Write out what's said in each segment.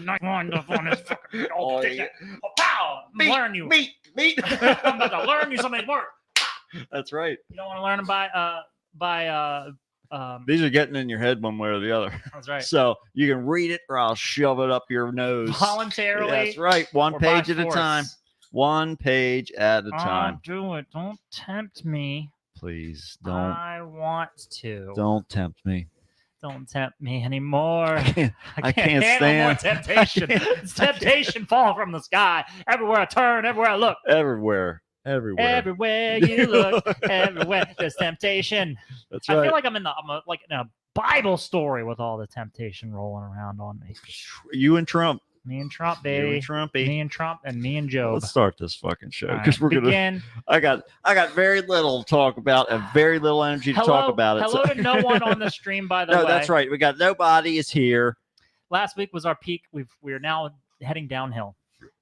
nice wind up on this fucking. Oh, yeah. Oh, pow! I'm learning you. Meat. I'm about to learn you some of these words. That's right. You don't want to learn them by. These are getting in your head one way or the other. That's right. So you can read it or I'll shove it up your nose. Voluntarily. That's right. One or page by at a force. time. One page at a time. Do it. Don't tempt me. Please don't. I want to. Don't tempt me. Don't tempt me anymore. I can't handle more stand. temptation. It's temptation falling from the sky. Everywhere I turn, everywhere I look. Everywhere. Everywhere you look, everywhere there's temptation. That's I right. feel like I'm in a Bible story with all the temptation rolling around on me. You and Trump. Me and Trump, You baby. and Trumpy. Me and Trump and me and Job. Let's start this fucking show All because right, we're gonna. begin. I got very little to talk about and very little energy to talk about it. Hello to no one on the stream, by the way. No, that's right. We got nobody is here. Last week was our peak. We're now heading downhill.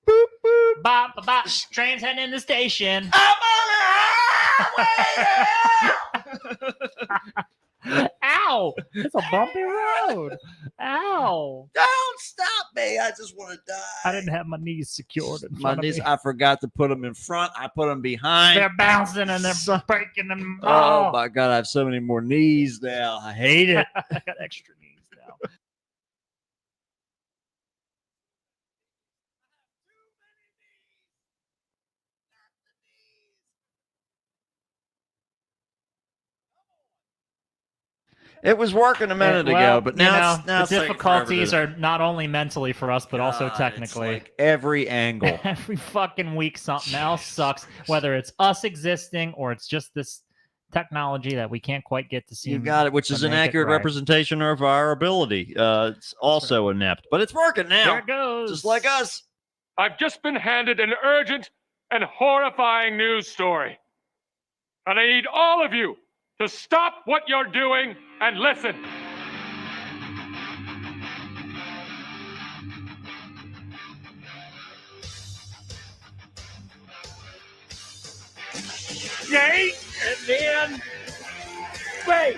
Boop, boop. Bop, bop, bop. Train's heading in the station. I'm on the highway. Ow! It's a bumpy road. Ow! Don't stop me. I just want to die. I didn't have my knees secured in My front knees. of me. I forgot to put them in front. I put them behind. They're bouncing and they're breaking them. Oh my god! I have so many more knees now. I hate it. I got extra knees now. It was working a minute ago, but now it's the difficulties are not only mentally for us, but also technically. It's like every angle. Every fucking week, something else sucks. Whether it's us existing or it's just this technology that we can't quite get to see. You got it, which is an accurate representation of our ability. It's also inept, but it's working now. There it goes. Just like us. I've just been handed an urgent and horrifying news story. And I need all of you to stop what you're doing and listen. Yay! And then... Wait!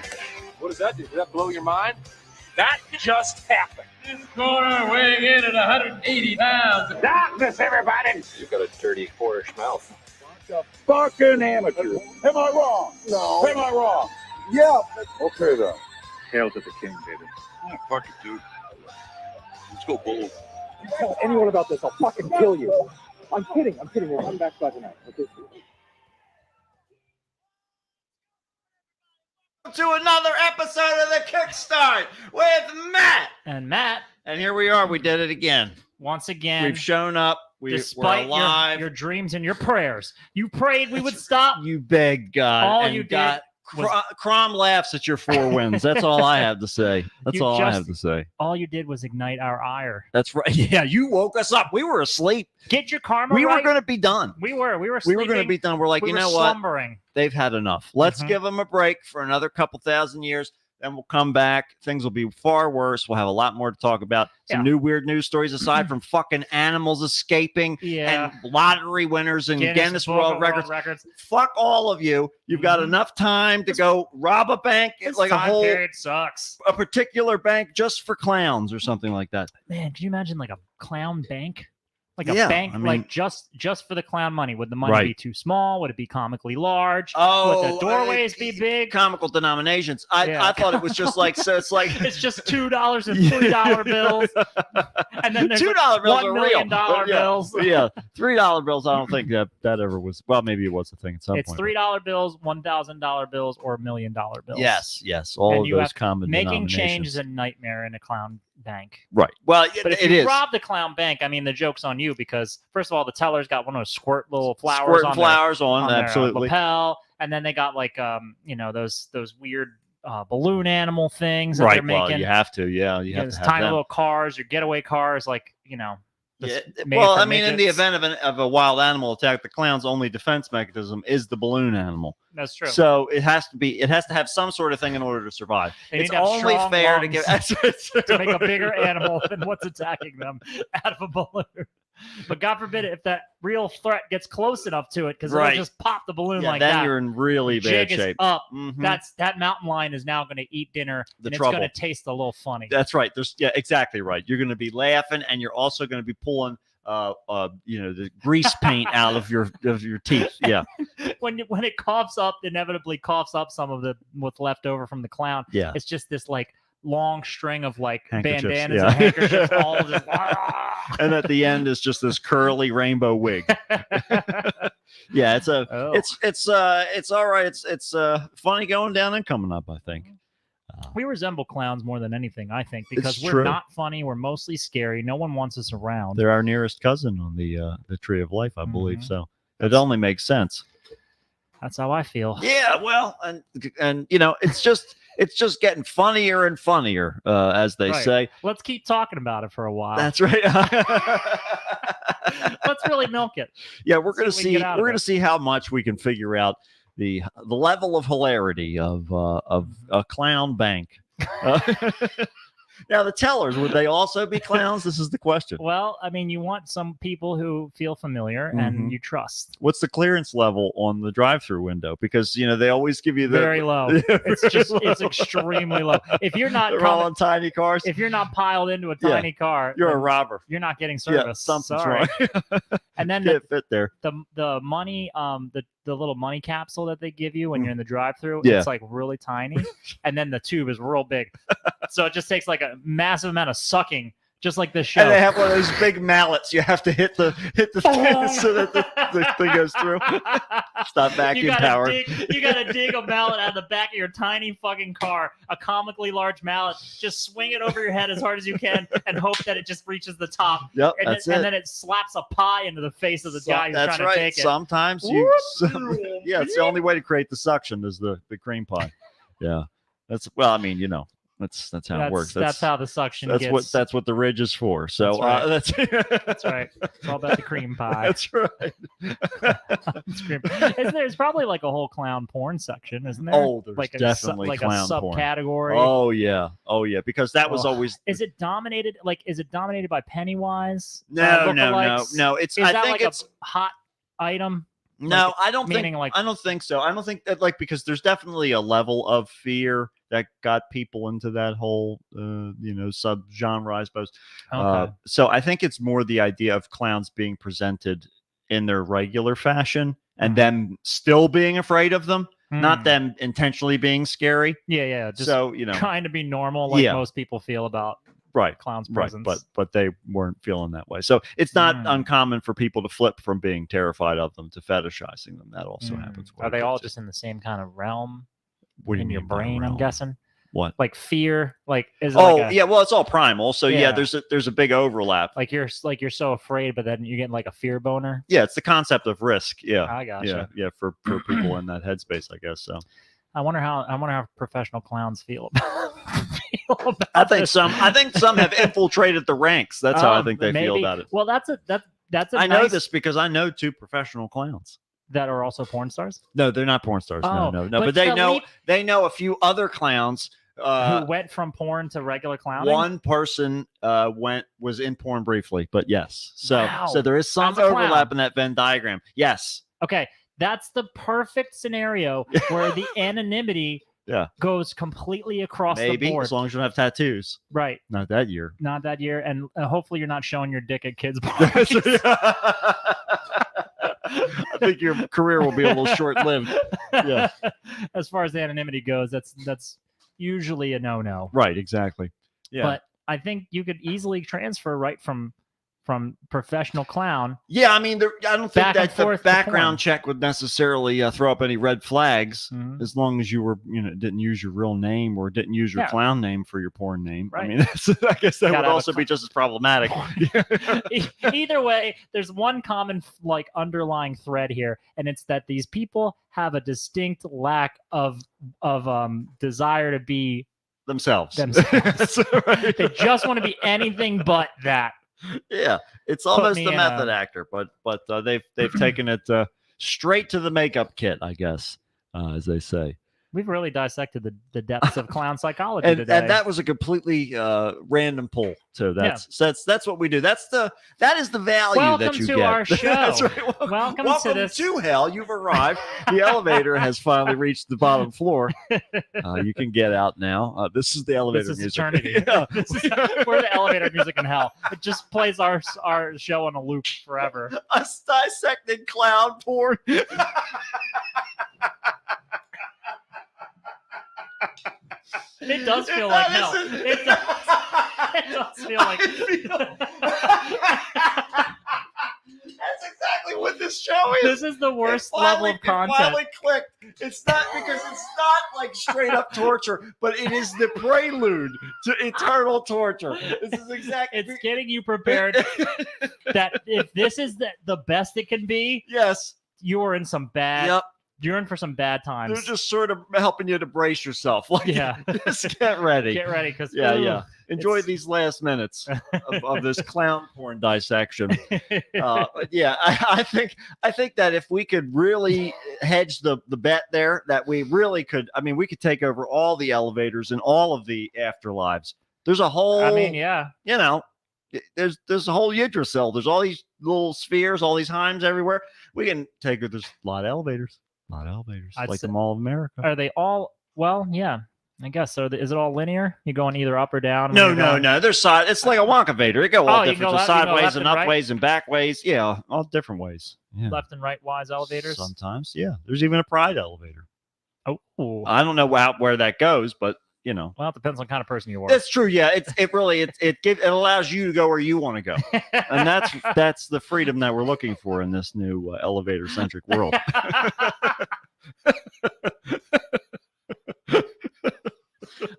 What does that do? Did that blow your mind? That just happened. This corner weighing in at 180 pounds. Darkness, everybody! You've got a dirty, whorish mouth. A fucking amateur. Am I wrong? No. Am I wrong? Yeah. Okay, then. Hail to the king, baby. Yeah, fuck it, dude. Let's go bold. You tell anyone about this, I'll fucking kill you. I'm kidding. We'll come back by tonight. Okay. To another episode of the Kickstart with Matt. And Matt. And here we are. We did it again. Once again. We've shown up. We're Despite alive. your dreams and your prayers. You prayed we would stop. You begged God. All and you did God, was- Crom laughs at your 4 wins. That's all I have to say. That's all I have to say. All you did was ignite our ire. That's right. Yeah, you woke us up. We were asleep. Get your karma We right. were going to be done. We were We were going to be done. We're like, we you were know what? slumbering. They've had enough. Let's Mhm. give them a break for another couple thousand years. Then we'll come back. Things will be far worse. We'll have a lot more to talk about. Some new weird news stories aside from fucking animals escaping Yeah. and lottery winners and Guinness Book World of Records. Fuck all of you. You've got enough time to go rob a bank. This like a time whole period sucks. a particular bank just for clowns or something like that. Man, can you imagine like a clown bank? Like a Yeah, bank, I mean- like just for the clown money. Would the money Right. be too small? Would it be comically large? Oh, Would the doorways be big? Comical denominations. I thought it was just like, so it's like It's just $2 and $3 bills, and then there's $2 bills $1 are million real. bills. Yeah, $3 bills. I don't think that ever was. Well, maybe it was a thing at some It's point. $3 bills, $1,000 bills, or $1 million bills. Yes, all And of you those have- common Making change denominations. is a nightmare in a clown bank. Right. Well, But if it you is. rob the clown bank, I mean, the joke's on you because first of all, the teller's got one of those squirt little flowers Squirting on flowers on, their absolutely. lapel, and then they got like those weird balloon animal things that Right. they're making. Well, you have to. Yeah, you have Those to have tiny them. little cars, your getaway cars, like Yeah, made well, for I mean, in the midgets. event of a wild animal attack, the clown's only defense mechanism is the balloon animal. That's true. So it has to have some sort of thing in order to survive. They need It's to have only strong fair to lungs give to make a bigger animal than what's attacking them out of a balloon. But God forbid if that real threat gets close enough to it, because Right. it'll just pop the balloon Yeah, like then that. you're in really bad Jig is shape. up. Mhm. That mountain lion is now going to eat dinner, The and it's trouble. going to taste a little funny. That's right. Yeah, exactly right. You're going to be laughing, and you're also going to be pulling, the grease paint out of your teeth. Yeah, when it coughs up, inevitably coughs up some of what's left over from the clown. yeah. It's just this like long string of like Handkerchiefs, bandanas yeah. and handkerchiefs, all just. And at the end is just this curly rainbow wig. Yeah, it's a, Oh. it's all right. It's funny going down and coming up. I think. We resemble clowns more than anything, I think, because we're true. not funny. We're mostly scary. No one wants us around. They're our nearest cousin on the Tree of Life, I believe. Mhm. So it only makes sense. That's how I feel. Yeah, well, and it's just getting funnier and funnier, as they Right. say. Let's keep talking about it for a while. That's right. Let's really milk it. Yeah, we're gonna See what we can see. get out of We're gonna it. see how much we can figure out the level of hilarity of a clown bank. Now, the tellers, would they also be clowns? This is the question. Well, I mean, you want some people who feel familiar Mhm. and you trust. What's the clearance level on the drive-through window? Because they always give you the Very low. It's extremely low. If you're not They're all coming, in tiny cars. if you're not piled into a Yeah. tiny car, You're a then robber. you're not getting service. Yeah, something's Sorry. wrong. And then Can't fit there. the money, the little money capsule that they give you when you're in the drive-through, Yeah. it's like really tiny, and then the tube is real big. So it just takes like a massive amount of sucking, just like this show. And they have one of those big mallets. You have to hit the thing so that the thing goes through. It's not vacuum powered. You gotta dig a mallet out of the back of your tiny fucking car, a comically large mallet. Just swing it over your head as hard as you can, and hope that it just reaches the top. Yep, And, that's then, it. and then it slaps a pie into the face of the guy who's That's trying right. to take it. Sometimes yeah, it's the only way to create the suction is the cream pie. Yeah, that's that's how it works. That's how the suction that's gets. that's what the ridge is for. So That's that's That's right. It's all about the cream pie. That's right. There's probably like a whole clown porn section, isn't there? Oh, there's like definitely like clown a porn. subcategory. Oh yeah, because that was Oh. always Is it dominated? Like, is it dominated by Pennywise? no. lookalikes? It's Is I that think like it's a hot item? no. I don't meaning think like- I don't think so. I don't think that because there's definitely a level of fear that got people into that whole sub genre, I suppose. Okay. So I think it's more the idea of clowns being presented in their regular fashion and them still being afraid of them, not Hmm. them intentionally being scary. Yeah. Just So trying to be normal, like Yeah. most people feel about right. clowns' Right, presence. but they weren't feeling that way. So it's not Mm. uncommon for people to flip from being terrified of them to fetishizing them. That also Hmm. happens. Are they all just in the same kind of realm what do you in your mean by brain? I'm realm? guessing. What? Like fear. Like is it Oh like a, yeah, well it's all primal. So yeah, Yeah. there's a big overlap. like you're so afraid, but then you get like a fear boner. Yeah, it's the concept of risk. Yeah, I gotcha. yeah, for people in that headspace, I guess. So I wonder how professional clowns feel about I think this. some have infiltrated the ranks. That's how I think they feel maybe. about it. Well, that's a I know nice- this because I know 2 professional clowns. that are also porn stars No, they're not porn stars. Oh, No. but But they the know leap- they know a few other clowns. who went from porn to regular clowning. One person was in porn briefly, but yes. So Wow. so there is some As a clown. overlap in that Venn diagram. Yes. Okay, that's the perfect scenario where the anonymity Yeah. goes completely across the Maybe board. as long as you don't have tattoos. Right, Not that year. not that year, and hopefully you're not showing your dick at kids' parties. I think your career will be a little short-lived. Yeah. As far as the anonymity goes, that's usually a no-no. Right, exactly. Yeah. But I think you could easily transfer right from professional clown. Yeah, I mean, I don't think Back and that the forth to background porn. check would necessarily throw up any red flags Mhm. as long as you were, didn't use your real name or didn't use your Yeah. clown name for your porn name. I Right. mean, I guess that Gotta would have a also be just as problematic. Either way, there's one common like underlying thread here, and it's that these people have a distinct lack of desire to be Themselves. themselves. Right. They just want to be anything but that. Yeah, it's almost me the in method a- actor, but they've taken it straight to the makeup kit, I guess, as they say. We've really dissected the depths of clown psychology and today. that was a completely random pull too. That's what we do. That is the value Welcome that you to get. our That's show. right. Welcome to this. to hell. You've arrived. The elevator has finally reached the bottom floor. You can get out now. This is the elevator This is music. eternity. Yeah. We're the elevator music in hell. It just plays our show on a loop forever. Us dissecting clown porn. It does feel like hell. It does feel like. That's exactly what this show is. This is the worst level of It content. finally clicked. It's not because it's not like straight up torture, but it is the prelude to eternal torture. This is exactly. It's getting you prepared that if this is the best it can be, Yes. you are in some bad. Yep. You're in for some bad times. They're just sort of helping you to brace yourself. Like, Yeah. just get ready. Get ready, because Yeah. Enjoy It's- these last minutes of this clown porn dissection. But yeah, I think that if we could really hedge the bet there, that we really could. I mean, we could take over all the elevators and all of the afterlives. There's a whole. I mean, yeah. You know, there's a whole Yggdrasil. There's all these little spheres, all these Heims everywhere. We can take it. There's a lot of elevators. I'd Like say- the Mall of America. Are they all? Well, yeah. I guess so. Is it all linear? You going either up or down? when No, you're no, going- no. There's side. It's like a Wonkavator. It go all Oh, you different, go so left- you go sideways left and and right? upways and backways. Yeah, all different ways. Yeah. Left and right wise elevators. Sometimes, yeah. There's even a pride elevator. Oh, I don't know where that goes, but you know, well, it depends on kind of person you are. that's true. Yeah, it allows you to go where you want to go, and that's the freedom that we're looking for in this new elevator centric world.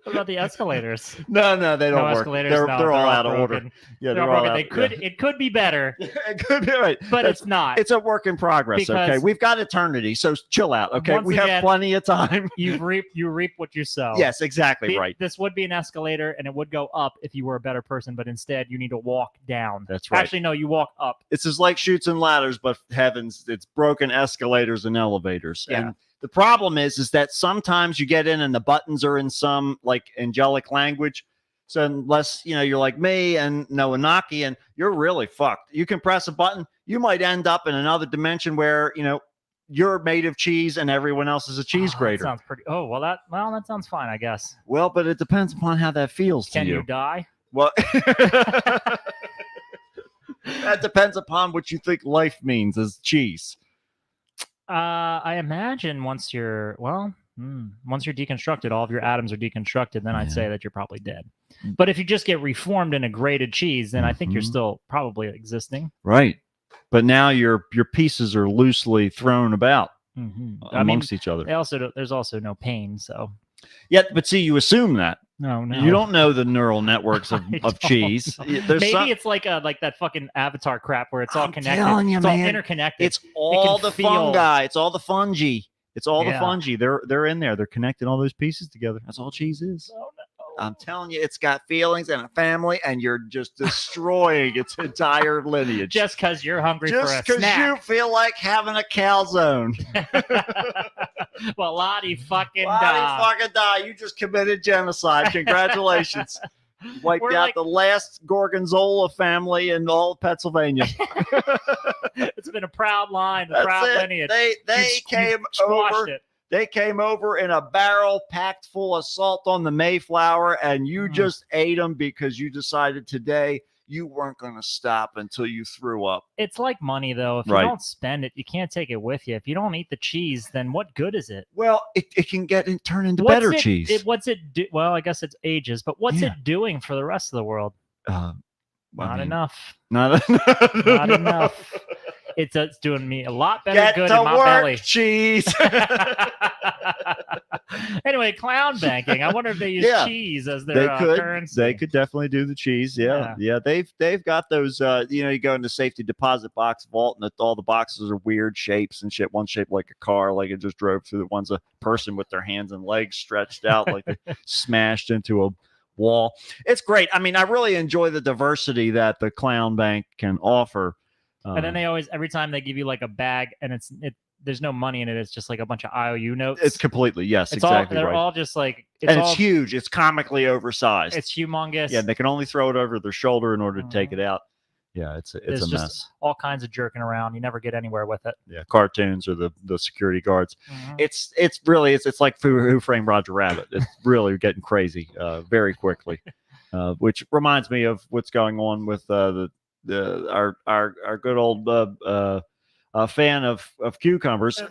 What about the escalators? No, they don't No work. escalators. They're no, all out of broken. order. Yeah, They're all broken. out. They could. It could be better, It could be right, but That's- it's not. It's a work in progress. Okay, Because- we've got eternity, so chill out. Okay, Once we again- have plenty of time. You reap what you sow. Yes, exactly right. This would be an escalator, and it would go up if you were a better person. But instead, you need to walk down. That's right. Actually, no, you walk up. It's just like chutes and ladders, but heavens, it's broken escalators and elevators. Yeah. And the problem is that sometimes you get in and the buttons are in some like angelic language. So unless you're like me and know Anaki, and you're really fucked. You can press a button, you might end up in another dimension where you're made of cheese and everyone else is a cheese That grater. sounds pretty. Oh well, that sounds fine, I guess. Well, but it depends upon how that feels Can to you die? Well, that depends upon what you think life means as cheese. I imagine once you're deconstructed, all of your atoms are deconstructed, then I'd Yeah. say that you're probably dead. But if you just get reformed in a grated cheese, then I think you're Mhm. still probably existing. Right. But now your pieces are loosely thrown about Mm-hmm. amongst each other. There's also no pain, so Yeah, but see, you assume that. no. You don't know the neural networks of, I of don't cheese. know. There's Maybe some- it's like that fucking Avatar crap where it's all I'm connected. telling you, it's all man. interconnected. it's all the feel- fungi. It's all the fungi. It's all the Yeah. fungi. They're in there. They're connecting all those pieces together. That's all cheese is. Oh, no. I'm telling you, it's got feelings and a family, and you're just destroying its entire lineage. Just because you're hungry Just for a because snack. you feel like having a calzone. Well, Lottie fucking Why die. fucking die? You just committed genocide. Congratulations. Wiped We're out like- the last Gorgonzola family in all of Pennsylvania. It's been a proud line, a That's proud it. lineage. They You've came squashed over. it. They came over in a barrel packed full of salt on the Mayflower, and you Mm. just ate them because you decided today you weren't going to stop until you threw up. It's like money, though. If Right. you don't spend it, you can't take it with you. If you don't eat the cheese, then what good is it? Well, it can turn into What's better it- cheese. What's it do? Well, I guess it's ages, but what's Yeah. it doing for the rest of the world? I Not mean, enough. Not, Not enough. It's doing me a lot better Get good to in my work, belly. cheese. Anyway, clown banking. I wonder if they use Yeah. cheese as They their could. currency. They could definitely do the cheese. Yeah. They've got those. You go in the safety deposit box vault, and all the boxes are weird shapes and shit. One shaped like a car, like it just drove through. One's a person with their hands and legs stretched out, like they smashed into a wall. It's great. I mean, I really enjoy the diversity that the clown bank can offer. And then they always, every time they give you like a bag, and there's no money in it. It's just like a bunch of IOU notes. It's completely It's exactly all, they're right. all just like And it's huge. It's comically oversized. It's humongous. Yeah, they can only throw it over their shoulder in order to take Mhm. it out. Yeah, it's There's a just mess. all kinds of jerking around. You never get anywhere with it. Yeah, cartoons or the security guards. Mhm. It's really it's like Who Framed Roger Rabbit. It's really getting crazy very quickly, which reminds me of what's going on with our good old fan of cucumbers.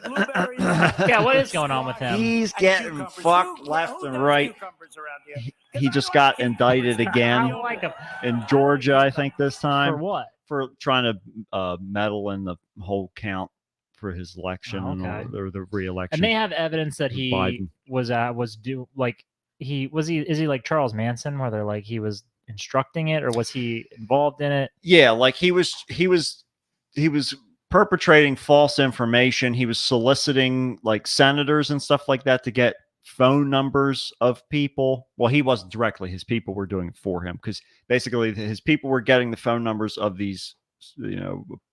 Yeah, what is going on with him? He's getting fucked left and right. He just got indicted I again don't like him. in Georgia, I think this For time, what? for trying to meddle in the whole count for his election Oh, and okay. or the re-election. And they have evidence that he Biden. was do like is he like Charles Manson, where they're like he was instructing it, or was he involved in it? Yeah, like he was perpetrating false information. He was soliciting like senators and stuff like that to get phone numbers of people. Well, he wasn't directly. His people were doing it for him, because basically his people were getting the phone numbers of these,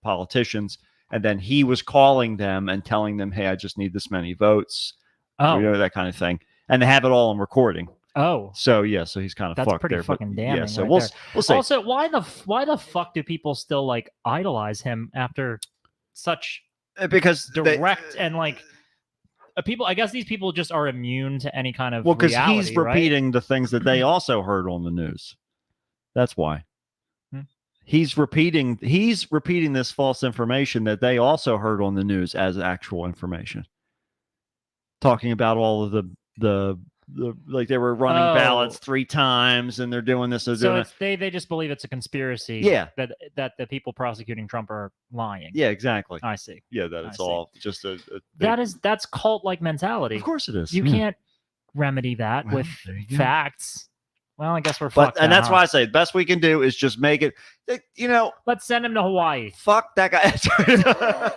politicians, and then he was calling them and telling them, "Hey, I just need this many votes," Oh, that kind of thing, and they have it all in recording. oh, So yeah, so he's kind of that's fucked pretty there. But, fucking yeah, damning. so right we'll there. we'll see. Also, why the fuck do people still like idolize him after such Because direct and like people? I guess these people just are immune to any kind of because reality, he's right? repeating the things that they also heard on the news. That's why. Hmm. He's repeating this false information that they also heard on the news as actual information. Talking about all of the like they were running ballots 3 times and they're doing this. They're So doing it's, they just believe it's a conspiracy. Yeah. That the people prosecuting Trump are lying. yeah, exactly. I see. Yeah, that I it's see. all just a big- That's cult like mentality. Of course it is. You yeah. can't remedy that Well, with there you go. facts. Well, I guess we're But fucked. and now, that's huh? why I say the best we can do is just make it. Let's send him to Hawaii. Fuck that guy.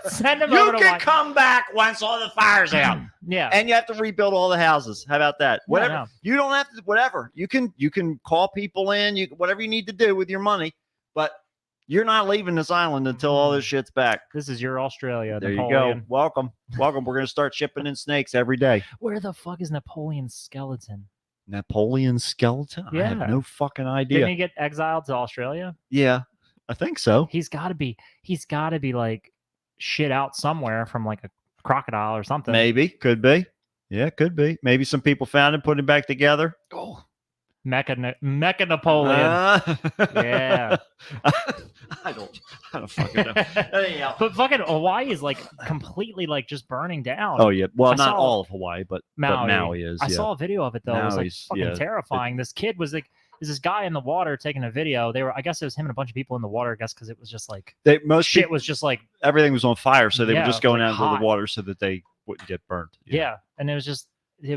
Send him You over to can Hawaii. come back once all the fire's out, Yeah. and you have to rebuild all the houses. How about that? Whatever. no. You don't have to. Whatever. You can call people in. You whatever you need to do with your money, but you're not leaving this island until all this shit's back. This is your Australia. There Napoleon. you go. Welcome. We're gonna start shipping in snakes every day. Where the fuck is Napoleon's skeleton? Napoleon's skeleton. I Yeah. have no fucking idea. Didn't he get exiled to Australia? Yeah, I think so. He's got to be like shit out somewhere from like a crocodile or something. Maybe. Could be. Yeah, could be. Maybe some people found him, put him back together. Oh, Mecha Napoleon. Yeah. I don't fucking know. Anyhow. But fucking Hawaii is like completely like just burning down. Oh yeah. Well, I not saw all of Hawaii, but Maui is. I yeah. saw a video of it though. It was like Maui's- fucking yeah. terrifying. This kid was like, there's this guy in the water taking a video. I guess it was him and a bunch of people in the water. I guess because it was just like Most shit people, was just like everything was on fire, so they Yeah, were just it was, going like, out into hot. the water so that they wouldn't get burnt. yeah. And it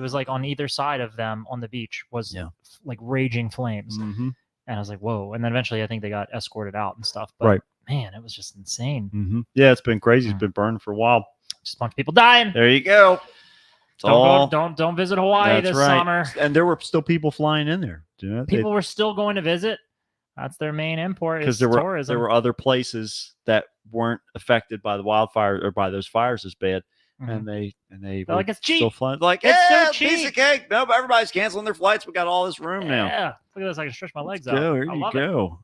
was like on either side of them on the beach was Yeah. like raging flames. Mm-hmm. And I was like, whoa. And then eventually I think they got escorted out and stuff. But Right. man, it was just insane. Mm-hmm. Yeah, it's been crazy. It's Mm. been burning for a while. Just a bunch of people dying. There you go. It's all- Don't visit Hawaii That's this right. summer. And there were still people flying in there. Do you know? People were still going to visit. That's their main import. Because Is there tourism. were other places that weren't affected by the wildfire or by those fires as bad, Mhm. and they They're were like, it's still cheap. flying. Like, It's so yeah, piece cheap." of cake. No, but everybody's canceling their flights. We got all this room now. Yeah. Look at this. I can stretch my legs Let's out. go. Here I you love it. go.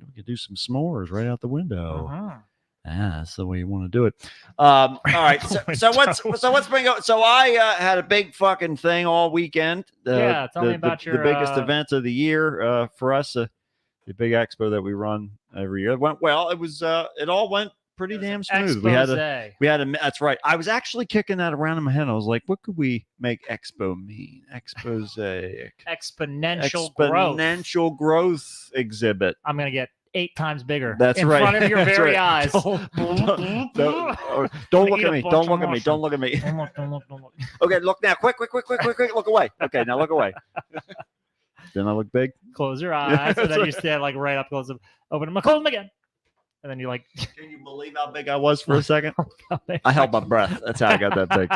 We could do some s'mores right out the window. Mhm. That's the way you want to do it. All right. So what's been going? So I had a big fucking thing all weekend. Yeah, tell me about the your, biggest event of the year for us. The big expo that we run every year. It went well. It was. It all went pretty damn smooth. We had a. That's right. I was actually kicking that around in my head. I was like, what could we make expo mean? Expose. Exponential growth. Exponential growth exhibit. I'm gonna get 8 times bigger. That's in right. front of your That's very right. eyes. Don't look Eat at a me. bunch Don't of look at me. mushrooms. Don't look at me. Don't look, don't look, don't look. Okay, look now. Quick. Look away. Okay, now look away. Didn't I look big? Close your Yeah, eyes, and then that's you stand like right up close them, open them, close them again, and then you like. Can you believe how big I was for a second? I held my breath. That's how I got that big.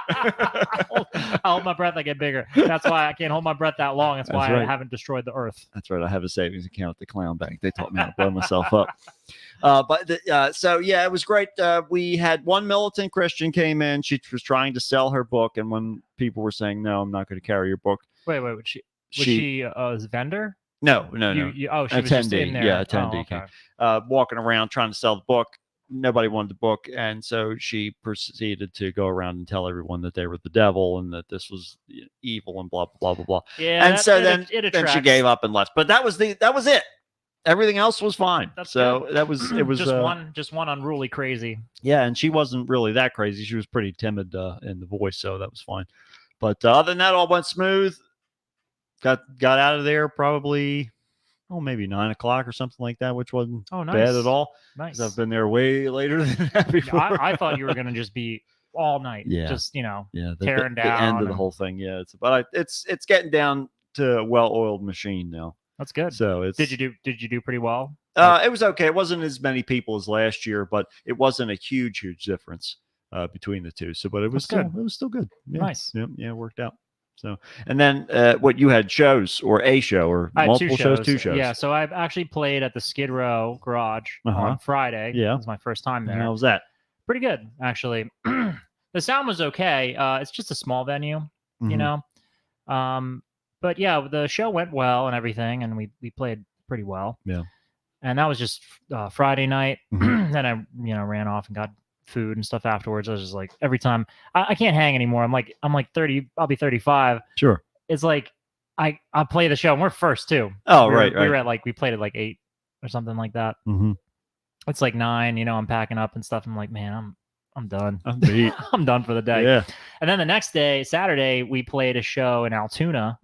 I hold my breath, I get bigger. That's why I can't hold my breath that long. That's why I haven't destroyed the earth. That's right. I have a savings account at the Clown Bank. They taught me how to blow myself up. So yeah, it was great. We had one militant Christian came in. She was trying to sell her book, and when people were saying, "No, I'm not going to carry your book," Wait, was she a vendor? No. Oh, she was just in there. Yeah, attendee. Oh, okay. Walking around trying to sell the book. Nobody wanted the book, and so she proceeded to go around and tell everyone that they were the devil and that this was evil and blah blah blah blah. Yeah, and so then then she gave up and left. But that was it. Everything else was fine. Good. That was it was just one unruly crazy. Yeah, and she wasn't really that crazy. She was pretty timid in the voice, so that was fine. But other than that, all went smooth. Got out of there probably maybe 9 o'clock or something like that, which wasn't bad at all. Nice. I've been there way later than that before. I thought you were going to just be all night. Yeah. Just, the tearing down. end of the whole thing. Yeah. It's getting down to a well-oiled machine now. That's good. So did you do pretty well? It was okay. It wasn't as many people as last year, but it wasn't a huge difference between the two. So, but it was good. It was still good. Yeah. Nice. Yeah, it worked out. So, and then what you had shows or a show or multiple shows, 2 shows. Yeah. So I've actually played at the Skid Row Garage on Friday. Yeah. It was my first time there. How was that? Pretty good, actually. The sound was okay. It's just a small venue, you know. But yeah, the show went well and everything, and we played pretty well. Yeah. And that was just Friday night. Then I ran off and got food and stuff afterwards. I was just like, every time I can't hang anymore. I'm like 30. I'll be 35. Sure. It's like I play the show and we're first too. Oh, we right. We were at we played at 8 or something like that. It's like 9. I'm packing up and stuff. I'm like, man, I'm done. I'm beat. I'm done for the day. Yeah. And then the next day, Saturday, we played a show in Altoona,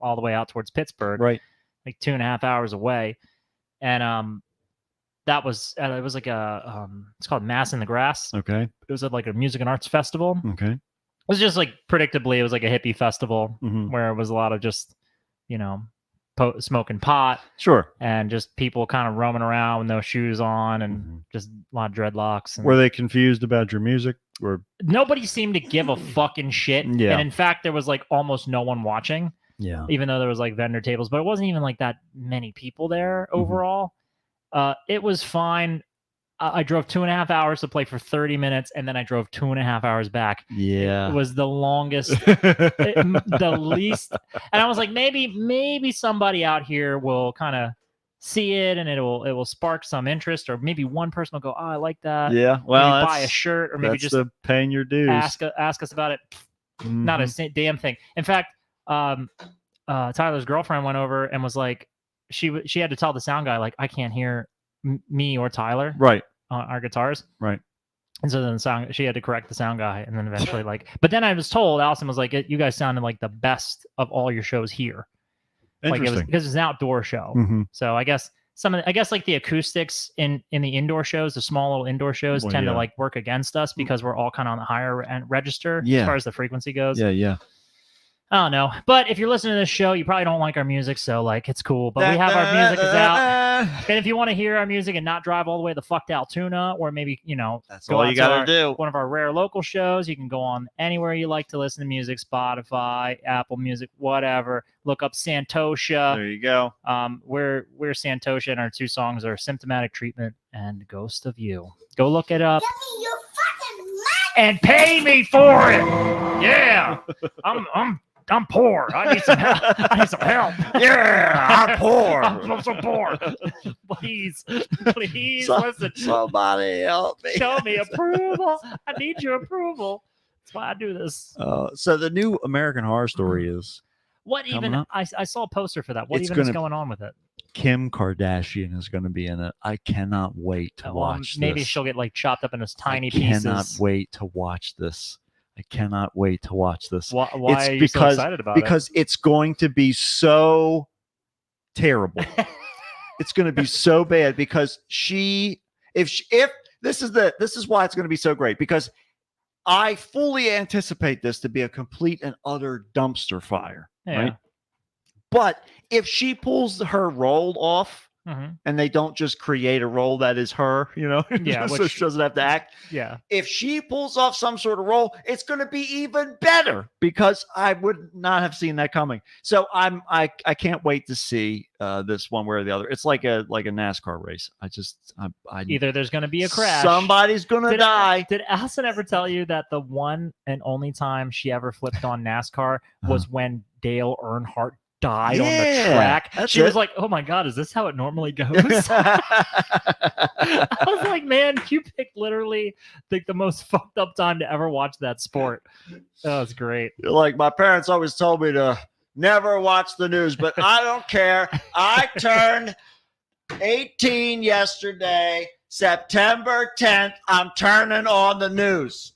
all the way out towards Pittsburgh, right? Like 2.5 hours away. And that was it was like it's called Mass in the Grass. Okay. It was like a music and arts festival. Okay. It was just like predictably, it was like a hippie festival where it was a lot of just smoking pot. Sure. And just people kind of roaming around with no shoes on and just a lot of dreadlocks. And were they confused about your music? Or nobody seemed to give a fucking shit. Yeah. And in fact, there was like almost no one watching. Yeah. Even though there was like vendor tables, but it wasn't even like that many people there overall. It was fine. I drove 2.5 hours to play for 30 minutes, and then I drove 2.5 hours back. Yeah. It was the longest, the least. And I was like, maybe somebody out here will kind of see it, and it will spark some interest, or maybe one person will go, "Oh, I like that." Yeah. Well, maybe buy a shirt, or maybe just paying your dues. Ask us about it. Not a damn thing. In fact, Tyler's girlfriend went over and was like, she had to tell the sound guy, like, I can't hear me or Tyler, right, on our guitars, right. And so then she had to correct the sound guy, and then eventually but then I was told, Allison was like, you guys sounded like the best of all your shows here. Interesting. Like because it's an outdoor show. So I guess like the acoustics in the indoor shows, the small little indoor shows tend to like work against us because we're all kind of on the higher end register as far as the frequency goes. Yeah. I don't know. But if you're listening to this show, you probably don't like our music, so like it's cool. But we have our music is out. And if you want to hear our music and not drive all the way the fuck to Altoona, or maybe, that's all you gotta do. One of our rare local shows, you can go on anywhere you like to listen to music, Spotify, Apple Music, whatever. Look up Santosha. There you go. We're Santosha, and our 2 songs are Symptomatic Treatment and Ghost of You. Go look it up. Give me your fucking money and pay me for it. Yeah. I'm poor. I need some help. Yeah, I'm poor. I'm so poor. Please listen. Somebody help me. Show me approval. I need your approval. That's why I do this. So the new American Horror Story is what even? I saw a poster for that. What is going on with it? Kim Kardashian is going to be in it. I cannot wait to watch. Maybe this. She'll get like chopped up into tiny pieces. I cannot wait to watch this. I cannot wait to watch this. Why are you so excited about it? Because it's going to be so terrible. It's going to be so bad because if this is why it's going to be so great, because I fully anticipate this to be a complete and utter dumpster fire. Yeah. Right? But if she pulls her role off Mhm. and they don't just create a role that is her, Yeah, so which- she doesn't have to act. Yeah. If she pulls off some sort of role, it's going to be even better because I would not have seen that coming. So I can't wait to see this one way or the other. It's like a NASCAR race. I Either there's going to be a crash. Somebody's going to die. Did Allison ever tell you that the one and only time she ever flipped on NASCAR was when Dale Earnhardt died on the Yeah, track? that's She it. was like, "Oh my god, is this how it normally goes?" I was like, "Man, you picked literally the most fucked up time to ever watch that sport." That was great. Like my parents always told me to never watch the news, but I don't care. I turned 18 yesterday, September 10th. I'm turning on the news.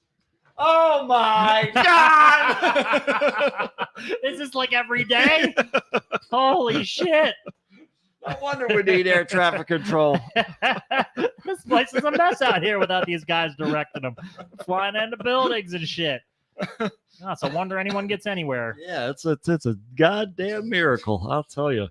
Oh my God! Is this like every day? Holy shit! No wonder we need air traffic control. This place is a mess out here without these guys directing them, flying into buildings and shit. Oh, it's a wonder anyone gets anywhere. Yeah, it's a goddamn miracle. I'll tell you.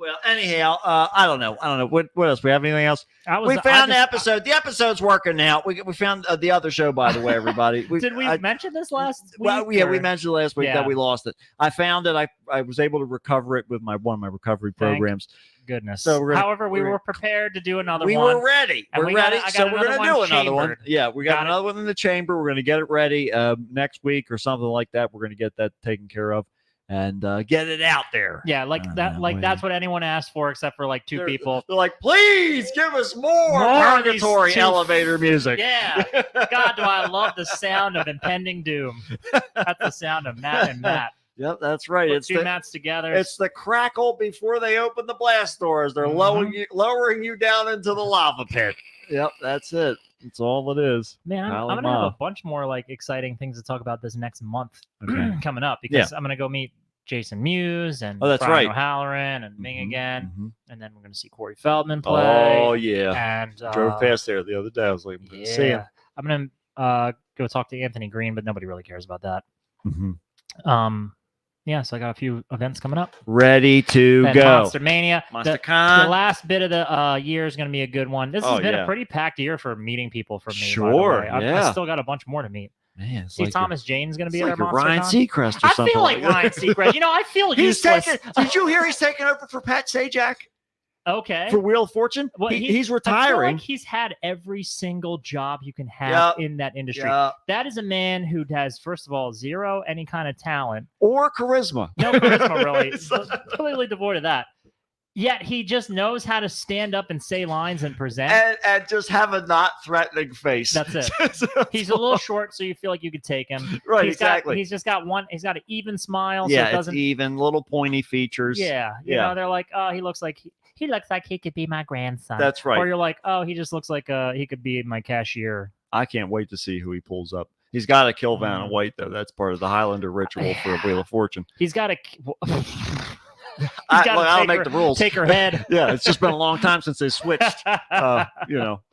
Well, anyhow, I don't know. What else? We have anything else? We found the episode. The episode's working now. We found the other show, by the way, everybody. Did we mention this last week? Well, yeah, we or- mentioned last week Yeah. that we lost it. I found it. I was able to recover it with one of my recovery Thank programs. Goodness. So we're gonna- However, we we're- were prepared to do another We one. were ready. And We're we got- ready. I got So we're another going to do one another one. chambered. Yeah, we got Got it. another one in the chamber. We're going to get it ready next week or something like that. We're going to get that taken care of and get it out there. Yeah, like that. Like we- that's what anyone asked for, except for like two They're- people. They're like, please give us more More of these purgatory two- elevator music. Yeah. God, do I love the sound of impending doom. That's the sound of Matt and Matt. Yep, that's right. Put It's two the, Matts together. it's the crackle before they open the blast doors. They're Mhm. lowering you down into the lava pit. Yep, that's it. That's all it is. Man, I'm Golly gonna have a Ma. bunch more like exciting things to talk about this next month Okay. coming up because I'm gonna go meet Jason Mewes and Oh, that's Brian right. O'Halloran and Ming Mhm, again, mhm. and then we're gonna see Corey Feldman play. Oh yeah. And Drove past there the other day. I was like, I'm gonna see him. I'm gonna go talk to Anthony Green, but nobody really cares about that. Mhm. Yeah, so I got a few events coming up. Ready to Then go. Monster Mania. Monster The Con. last bit of the year is going to be a good one. This Oh, has been yeah. a pretty packed year for meeting people from me. by the Sure, way. yeah. I still got a bunch more to meet. Man, it's See, like Thomas Jane's going to be it's at like our a Monster Ryan Con. Seacrest or I something. feel like Ryan Seacrest. You know, I feel He's useless. did you hear he's taking over for Pat Sajak Okay. for Wheel of Fortune? Well, he's I feel like retiring. he's had every single job you can have Yep. in that industry. Yeah. That is a man who has, first of all, zero any kind of talent. Or charisma. No charisma, really. So- Completely devoid of that. Yet he just knows how to stand up and say lines and present. and just have a not threatening face. That's it. So- He's a little short, so you feel like you could take him. right, He's exactly. He's just got one. He's got an even smile, so yeah, it it's doesn't. even little pointy features. Yeah, you Yeah. know, they're like, oh, he looks like he looks like he could be my grandson. That's right. Or you're like, oh, he just looks like he could be my cashier. I can't wait to see who he pulls up. He's got to kill Vanna Mm. White though. That's part of the Highlander ritual for Wheel of Fortune. He's got a. I gotta don't take make her- the rules. Take her head. Yeah, it's just been a long time since they switched,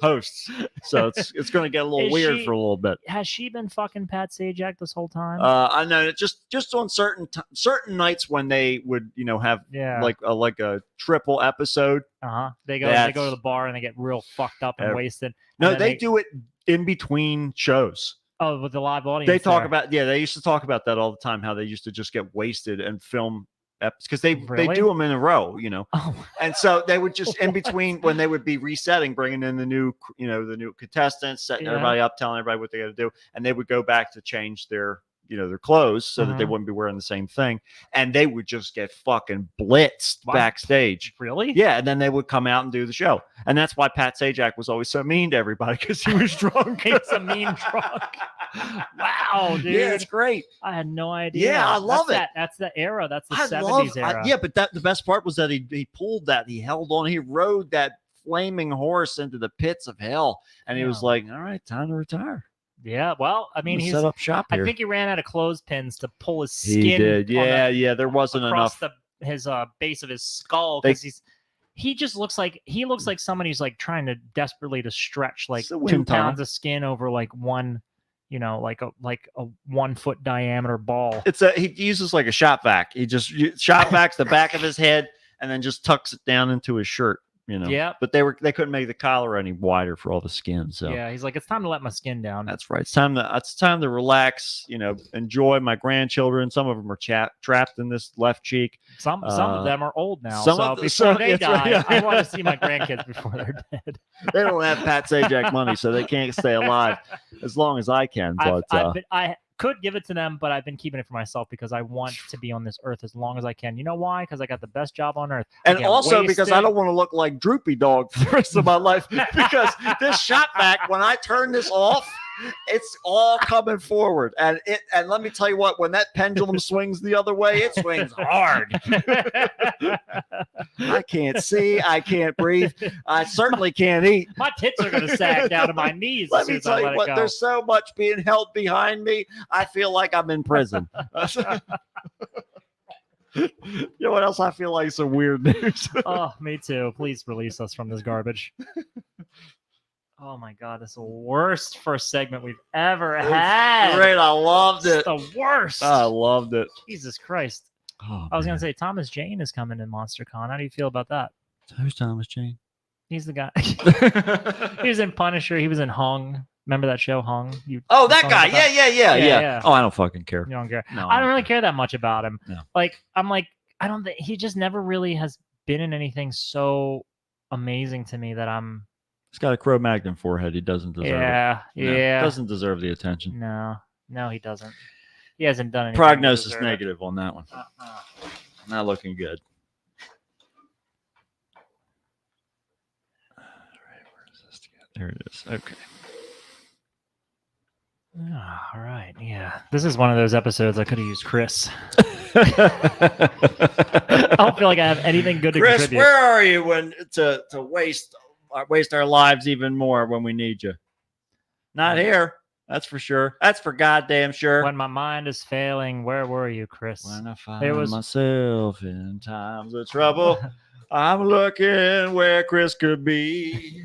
hosts. So it's going to get a little Is weird she- for a little bit. Has she been fucking Pat Sajak this whole time? I know it just on certain nights when they would have yeah. like a triple episode. They go that's- to the bar and they get real fucked up and Uh, wasted. No, And then they do it in between shows. Oh, with the live audience. They talk there. about they used to talk about that all the time. How they used to just get wasted and film because they Really? do them in a row, Oh, and so they would just in between when they would be resetting, bringing in the new contestants, setting Yeah. everybody up, telling everybody what they got to do, and they would go back to change their their clothes so that they Mhm. wouldn't be wearing the same thing, and they would just get fucking blitzed Wow. backstage. really? Yeah, and then they would come out and do the show, and that's why Pat Sajak was always so mean to everybody because he was drunk. He's a mean drunk. Wow, dude. Yeah, it's great. I had no idea. Yeah, I love it. That's the era. That's the I 70s love, era. yeah, but the best part was that he pulled that. He held on. He rode that flaming horse into the pits of hell, and he was Yeah. like, "All right, time to retire. Yeah, well, I mean, I'm gonna he's. set up shop here." I think he ran out of clothespins to pull his he skin. did. on Yeah, the, yeah. There wasn't across enough. his base of his skull They- because he just looks like somebody who's like trying to desperately to stretch like It's a 2 wind tunnel. pounds of skin over like one, like a 1 foot diameter ball. He uses like a shop vac. He just shop vacs the back of his head and then just tucks it down into his shirt. Yep. But they couldn't make the collar any wider for all the skin. So Yeah, he's like, it's time to let my skin down. that's right. It's time to relax. Enjoy my grandchildren. Some of them are trapped in this left cheek. Some of them are old now. some So of the- before some- they that's right, die, yeah. I want to see my grandkids before they're dead. They don't have Pat Sajak money, so they can't stay alive as long as I can. But I could give it to them, but I've been keeping it for myself because I want to be on this earth as long as I can. You know why? Because I got the best job on earth. I and get also because wasted. I don't want to look like Droopy Dog for the rest of my life. Because this shot back, when I turn this off, it's all coming forward. And let me tell you what, when that pendulum swings the other way, it swings hard. I can't see, I can't breathe, I certainly can't eat. My tits are going to sag down to my knees. Let as soon me as I tell you let it what, go. there's so much being held behind me. I feel like I'm in prison. You know what else I feel like? Some weird news. Oh, me too. Please release us from this garbage. Oh my God, this is the worst first segment we've ever had. Great, I loved It's it. the worst. I loved it. Jesus Christ. Oh, I was going man. to say, Thomas Jane is coming in MonsterCon. How do you feel about that? Who's Thomas Jane? He's the guy. He was in Punisher. He was in Hung. Remember that show, Hung? Oh, that Hung guy. about Yeah. Yeah. Oh, I don't fucking care. You don't care. No, I don't really care that much about him. No. I'm like, I don't think he just never really has been in anything so amazing to me that I'm. He's got a Cro-Magnon forehead. He doesn't deserve it. No, Yeah. doesn't deserve the attention. No, he doesn't. He hasn't done anything. to Prognosis deserve it. negative on that one. Not looking good. All right, where is this? There it is. Okay. All right. Yeah. This is one of those episodes I could have used Chris. I don't feel like I have anything good to Chris, contribute. where are you when to waste our lives even more when we need you? Not here. That's for sure. That's for goddamn sure. When my mind is failing, where were you, Chris? When I find It was- myself in times of trouble, I'm looking where Chris could be.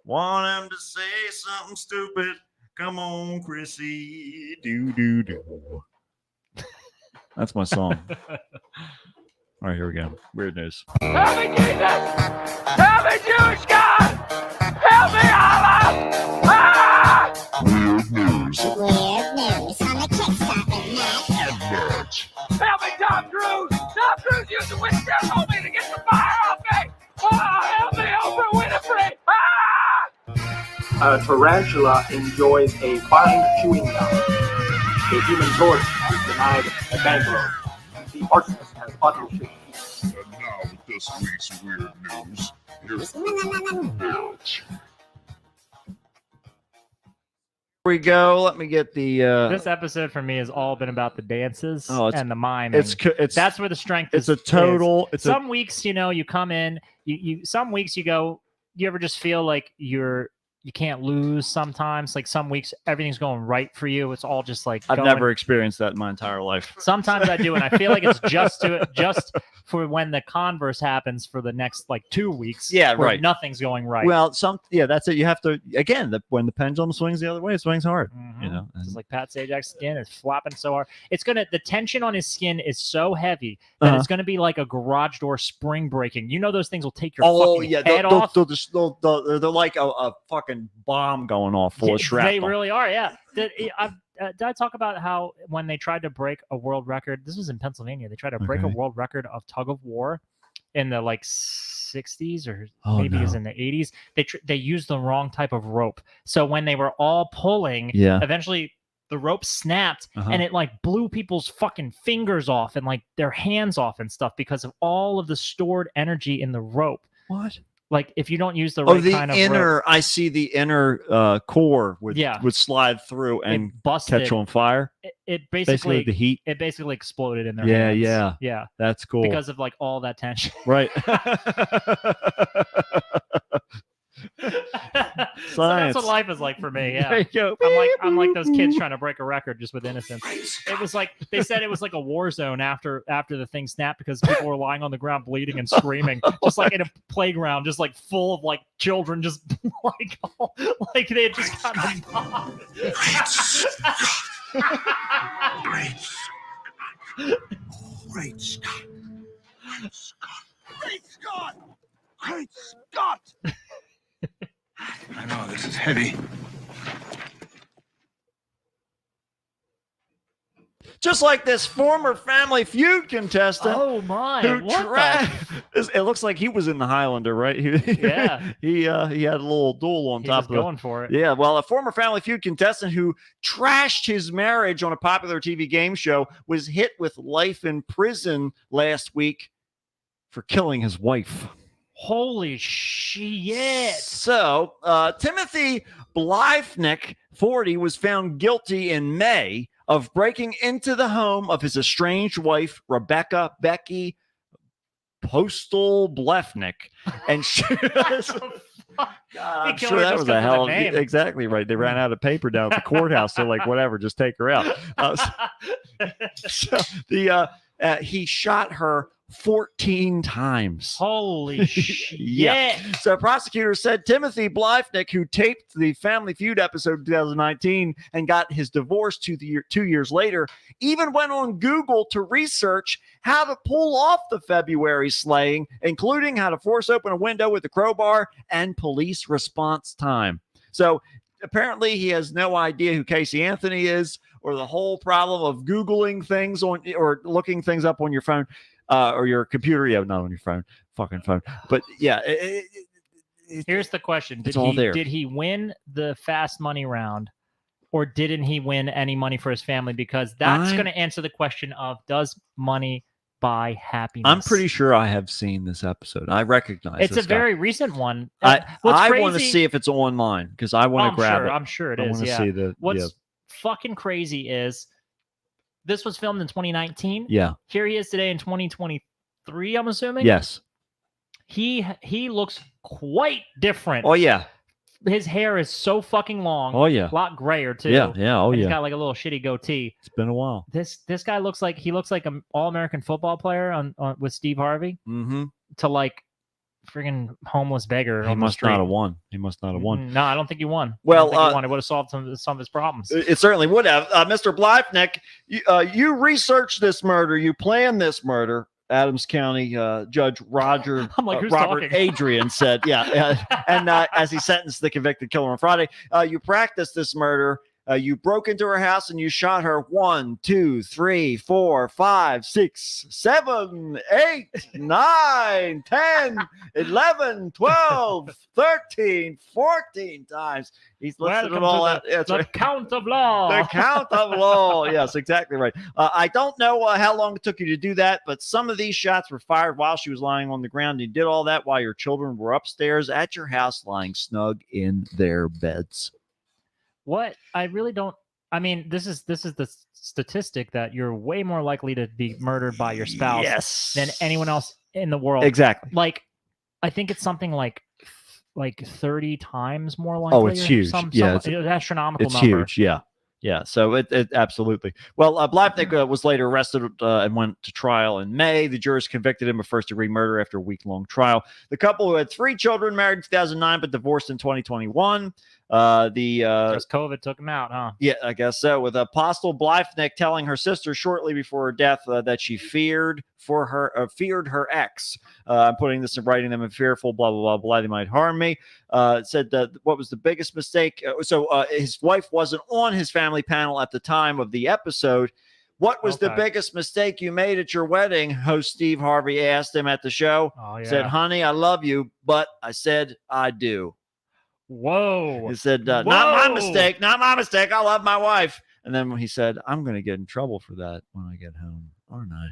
Want him to say something stupid? Come on, Chrissy. Do. That's my song. All right, here we go. Weird news. Help me, Jesus! Help me, Jewish God! Help me, Allah! Ah! Weird news on the Kickstarter net. Help me, Tom Cruise! Tom Cruise used the witchcraft hold me to get the fire off me! Ah, help me, Oprah Winfrey! Ah! A tarantula enjoys a fine chewing gum. The human torch is denied a bank loan. The arsonist has partnership. And now with this week's weird news, here's Here we go. Let me get the. This episode for me has all been about the dances Oh, it's- and the miming. It's That's where the strength it's is. a total. It's Some weeks, you come in, you some weeks you go, you ever just feel like you can't lose sometimes? Like some weeks everything's going right for you. It's all just like I've going- never experienced that in my entire life. Sometimes I do, and I feel like it's just for when the converse happens for the next like 2 weeks. Yeah, where right. Nothing's going right. Well, that's it. You have to again. When the pendulum swings the other way, it swings hard. Mhm. You know. It's like Pat Sajak's skin is flapping so hard. The tension on his skin is so heavy that it's gonna be like a garage door spring breaking. You know those things will take your fucking head off. They're like a fucking bomb going off full of They shrapnel. really are. Yeah. Did I talk about how when they tried to break a world record? This was in Pennsylvania. They tried to break a Okay. world record of tug of war in the like 60s or Oh, maybe it was no. in the 80s. They used the wrong type of rope. So when they were all pulling, Yeah. eventually the rope snapped Uh-huh. and it like blew people's fucking fingers off and like their hands off and stuff because of all of the stored energy in the rope. What? Like if you don't use the Oh, right the kind of inner. rope, I see the inner core would Yeah. would slide through and it busted. catch on fire. It Basically, the heat. it basically exploded in their Yeah, hands. yeah. Yeah. That's cool. Because of like all that tension. right. So that's what life is like for me. There Yeah. you go. I'm like those kids trying to break a record just with innocence. It was like they said it was like a war zone after the thing snapped because people were lying on the ground bleeding and screaming, just like in a playground, just like full of like children, just like they had just gotten bombed. Great Scott. Great Scott! Great Scott! I know, this is heavy. Just like this former Family Feud contestant. Oh my! Who What it looks like he was in the Highlander, right? Yeah. he had a little duel on he top was of the going for it. Yeah, well, a former Family Feud contestant who trashed his marriage on a popular TV game show was hit with life in prison last week for killing his wife. Holy shit! So, Timothy Blyfnick, 40, was found guilty in May of breaking into the home of his estranged wife, Rebecca Becky Postal Blefnick. And she God, I'm killed sure her that just was 'cause a of the hell of name. exactly right. They ran out of paper down at the courthouse. They're like, whatever, just take her out. So he shot her 14 times. Holy shit! Yeah. So prosecutors said Timothy Blyfnick, who taped the Family Feud episode in 2019 and got his divorce 2 years later, even went on Google to research how to pull off the February slaying, including how to force open a window with a crowbar and police response time. So apparently he has no idea who Casey Anthony is, or the whole problem of Googling things on or looking things up on your phone. Or your computer, not on your phone, fucking phone. But yeah, Here's the question: It's all there. Did he win the fast money round, or didn't he win any money for his family? Because that's going to answer the question of does money buy happiness? I'm pretty sure I have seen this episode. I recognize it's this a guy. very recent one. I What's want to see if it's online because I want to grab it. I'm sure it I is. want to Yeah. see the. What's fucking crazy is this was filmed in 2019. Yeah. Here he is today in 2023. I'm assuming. Yes. He looks quite different. Oh yeah. His hair is so fucking long. Oh yeah. A lot grayer too. Yeah. Yeah. Oh and yeah. He's got like a little shitty goatee. It's been a while. This guy looks like an all-American football player on with Steve Harvey Mm-hmm. to like friggin' homeless beggar. He on the must street. not have won. He must not have won. No, I don't think he won. Well, he won. It would have solved some of his problems. It certainly would have. Mr. Blyfnick, you researched this murder. You planned this murder. Adams County Judge Roger I'm like, who's Robert talking? Adrian said, and as he sentenced the convicted killer on Friday, you practiced this murder. You broke into her house and you shot her 1, 2, 3, 4, 5, 6, 7, 8, 9, 10, 11, 12, 13, 14 times. He's listed them all out. The count of law. The count of law. Yes, exactly right. I don't know how long it took you to do that, but some of these shots were fired while she was lying on the ground. You did all that while your children were upstairs at your house lying snug in their beds. What? I really don't. I mean, this is the statistic that you're way more likely to be murdered by your spouse than anyone else in the world. Exactly. Like, I think it's something like 30 times more likely. Oh, it's huge. Yeah, it's an astronomical It's number. huge. Yeah. Yeah, so it absolutely. Well, Blyfnick was later arrested and went to trial in May. The jurors convicted him of first-degree murder after a week-long trial. The couple who had 3 children married in 2009 but divorced in 2021. Because COVID took him out, huh? Yeah, I guess so. With Apostle Blyfnick telling her sister shortly before her death that she feared her ex. I'm putting this in writing. Them in fearful, blah blah blah blah. They might harm me. Said that what was the biggest mistake? His wife wasn't on his family panel at the time of the episode. What was the biggest mistake you made at your wedding? Host Steve Harvey asked him at the show. Oh, yeah. Said, honey, I love you, but I said I do. Whoa. He said, not my mistake. Not my mistake. I love my wife. And then he said, I'm going to get in trouble for that when I get home, aren't I?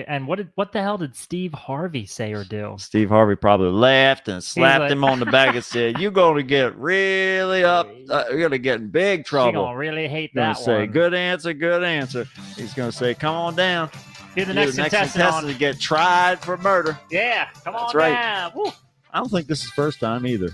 And what the hell did Steve Harvey say or do? Steve Harvey probably laughed and slapped him on the back and said, you're going to get really up. You're going to get in big trouble. You're going to really hate You're that gonna say, one. good answer, good answer. He's going to say, come on down. You're the You're next contestant to get tried for murder. Yeah, come on That's right. down. Woo. I don't think this is the first time either.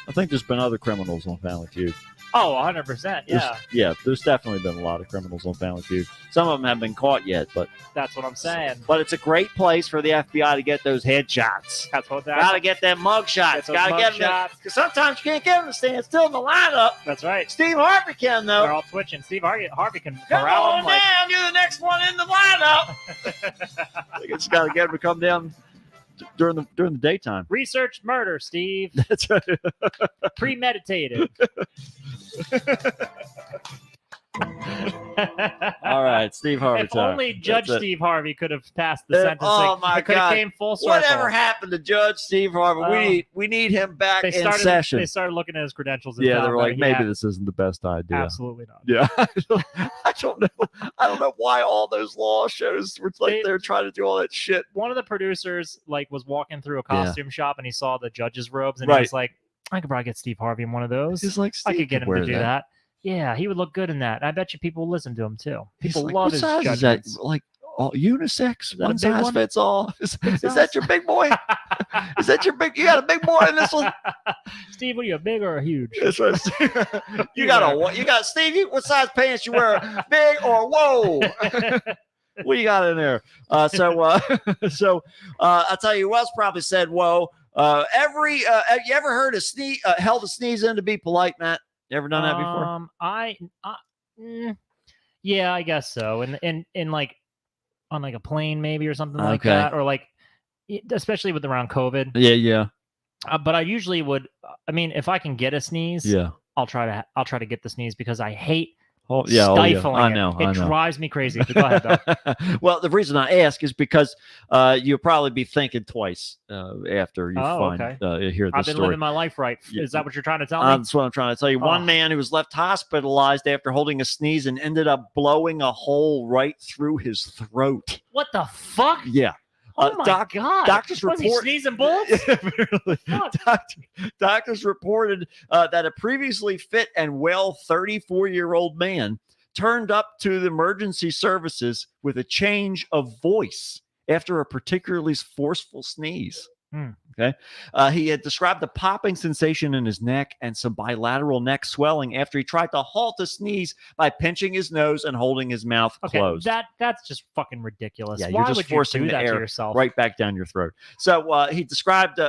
I think there's been other criminals on Family Feud. Oh, 100%. Yeah, There's definitely been a lot of criminals on Family Feud. Some of them haven't been caught yet, but that's what I'm saying. But it's a great place for the FBI to get those headshots. That's what Got to get them mug shots. Got to get them. Because sometimes you can't get them to stand still in the lineup. That's right. Steve Harvey can, though. They're all twitching. Steve Harvey can Come corral on them like, down. You're the next one in the lineup. I just got to get them to come down during the daytime. research murder, Steve. That's right. Premeditated. All right, Steve Harvey. If only Judge Steve Harvey could have passed the sentencing. Oh my it could God! have came full circle. Whatever happened to Judge Steve Harvey? We need him back in session. They started looking at his credentials. And Yeah, they found were like, that he maybe had- this isn't the best idea. Absolutely not. Yeah, I don't know. I don't know why all those law shows were like they're trying to do all that shit. One of the producers was walking through a costume shop and he saw the judge's robes and Right. he was like, I could probably get Steve Harvey in one of those. He's like, I Steve could get him wear to do that. Yeah, he would look good in that. I bet you people will listen to him too. People like, love what his size is judgments. that? Like all unisex, that a one big size one? fits all. Is Big that size? your big boy? Is that your big? You got a big boy in this one? Steve, what are you, a big or a huge? That's right. You got Steve. What size pants you wear? Big or whoa? What you got in there? So I'll tell you what else probably said whoa. You ever heard a sneeze? Held a sneeze in to be polite, Matt? You ever done that before? Yeah, I guess so. And like on like a plane maybe or something like Okay. that, or like especially with around COVID. Yeah. But I usually would. I mean, if I can get a sneeze, Yeah. I'll try to get the sneeze because I hate stifling. I It. know. I It know. drives me crazy. But go ahead, though. Well, the reason I ask is because you'll probably be thinking twice after you hear I've this been story. living my life right. Yeah. Is that what you're trying to tell me? That's what I'm trying to tell you. One man who was left hospitalized after holding a sneeze and ended up blowing a hole right through his throat. What the fuck? Yeah. Oh my God! Doctors Was he report sneezing bullets? Apparently. Fuck. Doctors reported that a previously fit and well 34-year-old man turned up to the emergency services with a change of voice after a particularly forceful sneeze. Okay. He had described the popping sensation in his neck and some bilateral neck swelling after he tried to halt a sneeze by pinching his nose and holding his mouth Okay, closed. that's just fucking ridiculous. Yeah, Why you're just would forcing you do the that air to yourself? right back down your throat. So he described,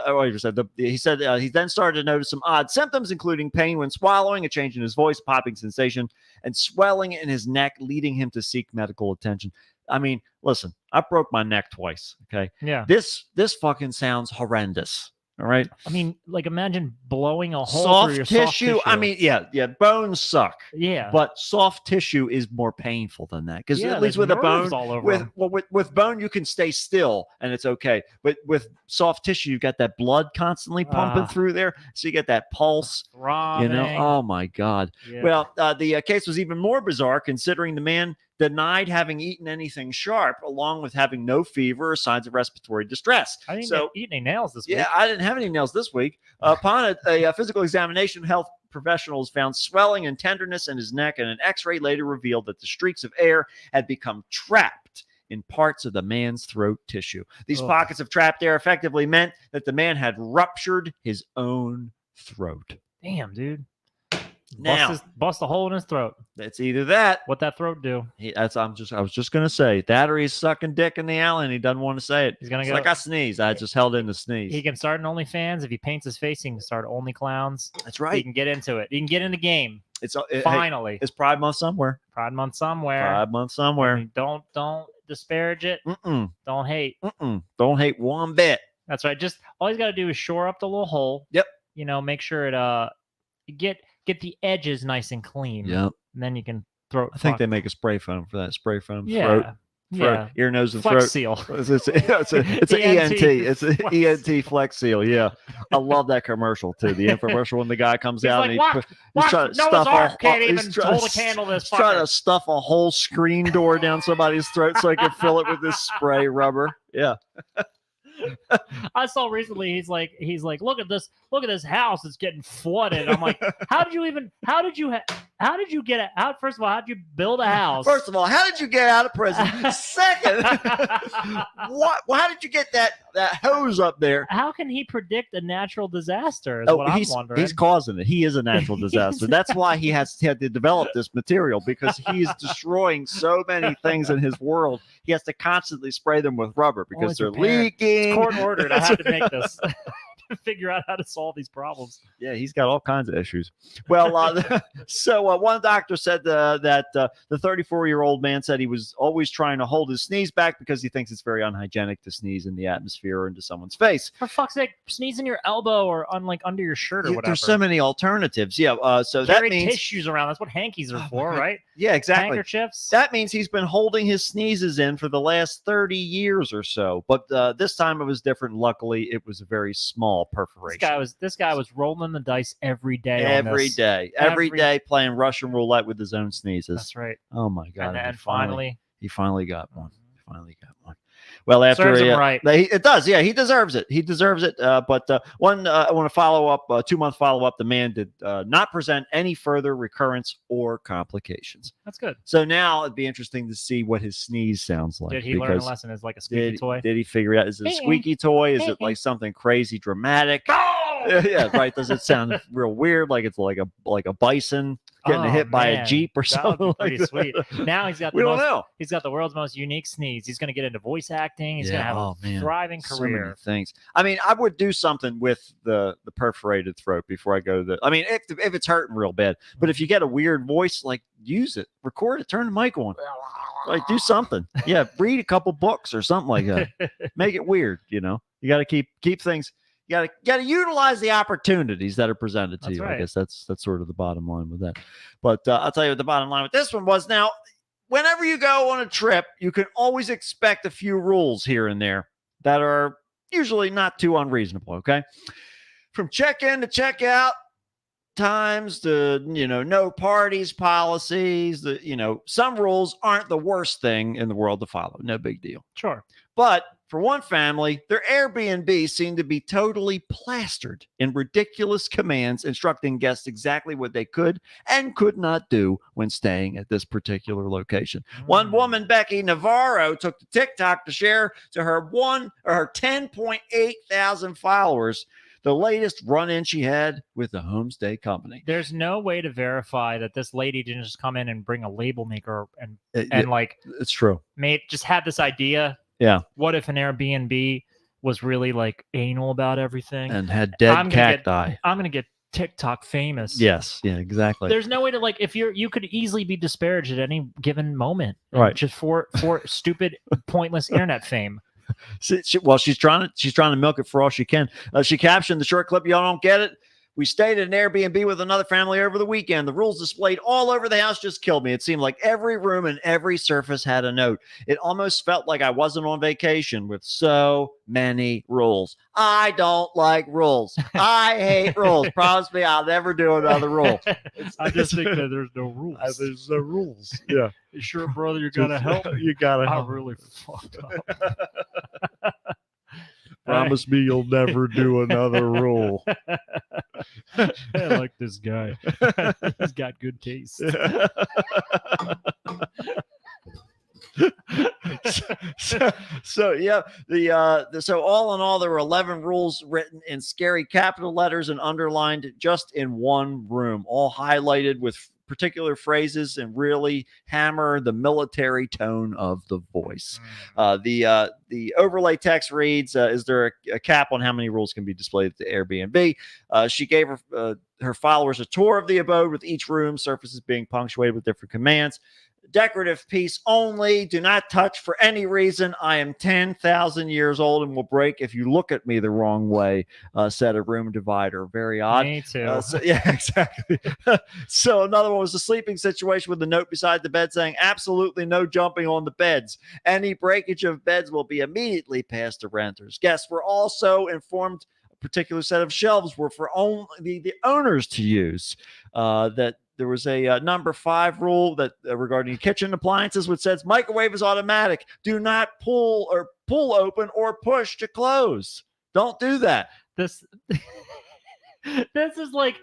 he said he then started to notice some odd symptoms, including pain when swallowing, a change in his voice, popping sensation, and swelling in his neck, leading him to seek medical attention. I mean, listen, I broke my neck twice. Okay. Yeah. This fucking sounds horrendous. All right. I mean, like imagine blowing a hole Soft through your tissue. soft tissue. I mean, yeah. Bones suck. Yeah. But soft tissue is more painful than that because Yeah, at least there's with a nerves bone, all over 'em. with bone you can stay still and it's okay. But with soft tissue, you got that blood constantly pumping through there, so you get that pulse. Throbbing. You know, oh my God. Yeah. Well, the case was even more bizarre considering the man denied having eaten anything sharp, along with having no fever or signs of respiratory distress. I didn't So, eat any nails this week. yeah, I didn't have any nails this week. Upon a physical examination, health professionals found swelling and tenderness in his neck, and an x-ray later revealed that the streaks of air had become trapped in parts of the man's throat tissue. These Ugh. pockets of trapped air effectively meant that the man had ruptured his own throat. Damn, dude. Now, Bust a hole in his throat. it's either that. What that throat do? I was just gonna say that, or he's sucking dick in the alley and he doesn't want to say it. He's gonna It's go. like I sneezed. I just held in the sneeze. He can start an OnlyFans. If he paints his face, he can start Only Clowns. That's He right. can get into it. He can get in the game. Hey, Finally. it's Pride Month somewhere. Pride Month somewhere. Pride Month I somewhere. mean, don't disparage it. Mm-mm. Don't hate. Mm-mm. Don't hate one bit. That's right. Just all he's got to do is shore up the little hole. Yep. You know, make sure it get the edges nice and clean. Yep. And then you can throat. I think fuck. they make a spray foam for that. Spray foam. Yeah. Throat, Yeah. ear, nose, and Flex throat. seal. It's an ENT. It's an ENT Flex Seal. Yeah, I love that commercial too. The infomercial when the guy comes He's out like, and what? he's trying to stuff Ark can't he's even trying hold a to- candle to this he's trying fucker. to stuff a whole screen door down somebody's throat so he can fill it with this spray rubber. Yeah. I saw recently he's like, look at this house, it's getting flooded. I'm like, how did you how did you get out? First of all, how did you build a house? First of all, how did you get out of prison? Second, what? Well, how did you get that hose up there? How can he predict a natural disaster? Is what I'm wondering. He's causing it. He is a natural disaster. That's why he had to develop this material, because he's destroying so many things in his world. He has to constantly spray them with rubber because they're leaking. It's court ordered. I had to make this. To figure out how to solve these problems. Yeah, he's got all kinds of issues. Well, so one doctor said that the 34-year-old man said he was always trying to hold his sneeze back because he thinks it's very unhygienic to sneeze in the atmosphere or into someone's face. For fuck's sake, sneeze in your elbow or on like under your shirt or whatever. There's so many alternatives. Yeah, so carry that means tissues around. That's what hankies are for, right? Yeah, exactly. Handkerchiefs. That means he's been holding his sneezes in for the last 30 years or so. But this time it was different. Luckily, it was a very small perforation. This guy was rolling the dice every day. Every day playing Russian roulette with his own sneezes. That's right. Oh my God! And he finally got one. Well, after serves him right. It does. Yeah, he deserves it. He deserves it. But I want to follow up. 2-month follow up. The man did not present any further recurrence or complications. That's good. So now it'd be interesting to see what his sneeze sounds like. Did he learn a lesson? Is like a squeaky toy? Did he figure it out? Is it a squeaky toy? Is it like something crazy dramatic? Yeah, right. Does it sound real weird? Like it's like a bison getting hit by a Jeep or something? That would be pretty sweet. Now he's got we don't know. He's got the world's most unique sneeze. He's going to get into voice acting. He's going to have a thriving career. So many things. I mean, I would do something with the perforated throat before I go to the. I mean, if it's hurting real bad, but if you get a weird voice, like use it, record it, turn the mic on, like do something. Yeah, read a couple books or something like that. Make it weird. You know, you got to keep things. You gotta utilize the opportunities that are presented to you. Right. I guess that's sort of the bottom line with that. But I'll tell you what the bottom line with this one was. Now, whenever you go on a trip, you can always expect a few rules here and there that are usually not too unreasonable. Okay, from check-in to check-out times to no parties policies. Some rules aren't the worst thing in the world to follow. No big deal. Sure, but for one family, their Airbnb seemed to be totally plastered in ridiculous commands instructing guests exactly what they could and could not do when staying at this particular location. One woman, Becky Navarro, took to TikTok to share to her 10.8 thousand followers the latest run-in she had with the homestay company. There's no way to verify that this lady didn't just come in and bring a label maker and like it's true. Just had this idea. Yeah. What if an Airbnb was really like anal about everything and had dead cacti? I'm gonna get TikTok famous. Yes. Yeah. Exactly. There's no way to if you could easily be disparaged at any given moment, right? Just for stupid, pointless internet fame. She's trying to milk it for all she can. She captioned the short clip. Y'all don't get it. We stayed at an Airbnb with another family over the weekend. The rules displayed all over the house just killed me. It seemed like every room and every surface had a note. It almost felt like I wasn't on vacation with so many rules. I don't like rules. I hate rules. Promise me I'll never do another rule. I just think that there's no rules. There's no rules. Yeah. You sure, brother, you got to help me. You got to help. I really fucked up. Promise me you'll never do another rule. I like this guy. He's got good taste. So yeah, so all in all, there were 11 rules written in scary capital letters and underlined just in one room, all highlighted with particular phrases and really hammer the military tone of the voice. The overlay text reads, is there a cap on how many rules can be displayed at the Airbnb? She gave her followers a tour of the abode with each room, surfaces being punctuated with different commands. Decorative piece only. Do not touch for any reason. I am 10,000 years old and will break if you look at me the wrong way, said a room divider. Very odd. Me too. Yeah, exactly. So another one was a sleeping situation with a note beside the bed saying, absolutely no jumping on the beds. Any breakage of beds will be immediately passed to renters. Guests were also informed a particular set of shelves were for only the owners to use. That there was a number 5 rule that regarding kitchen appliances, which says microwave is automatic. Do not pull open or push to close. Don't do that. This is like,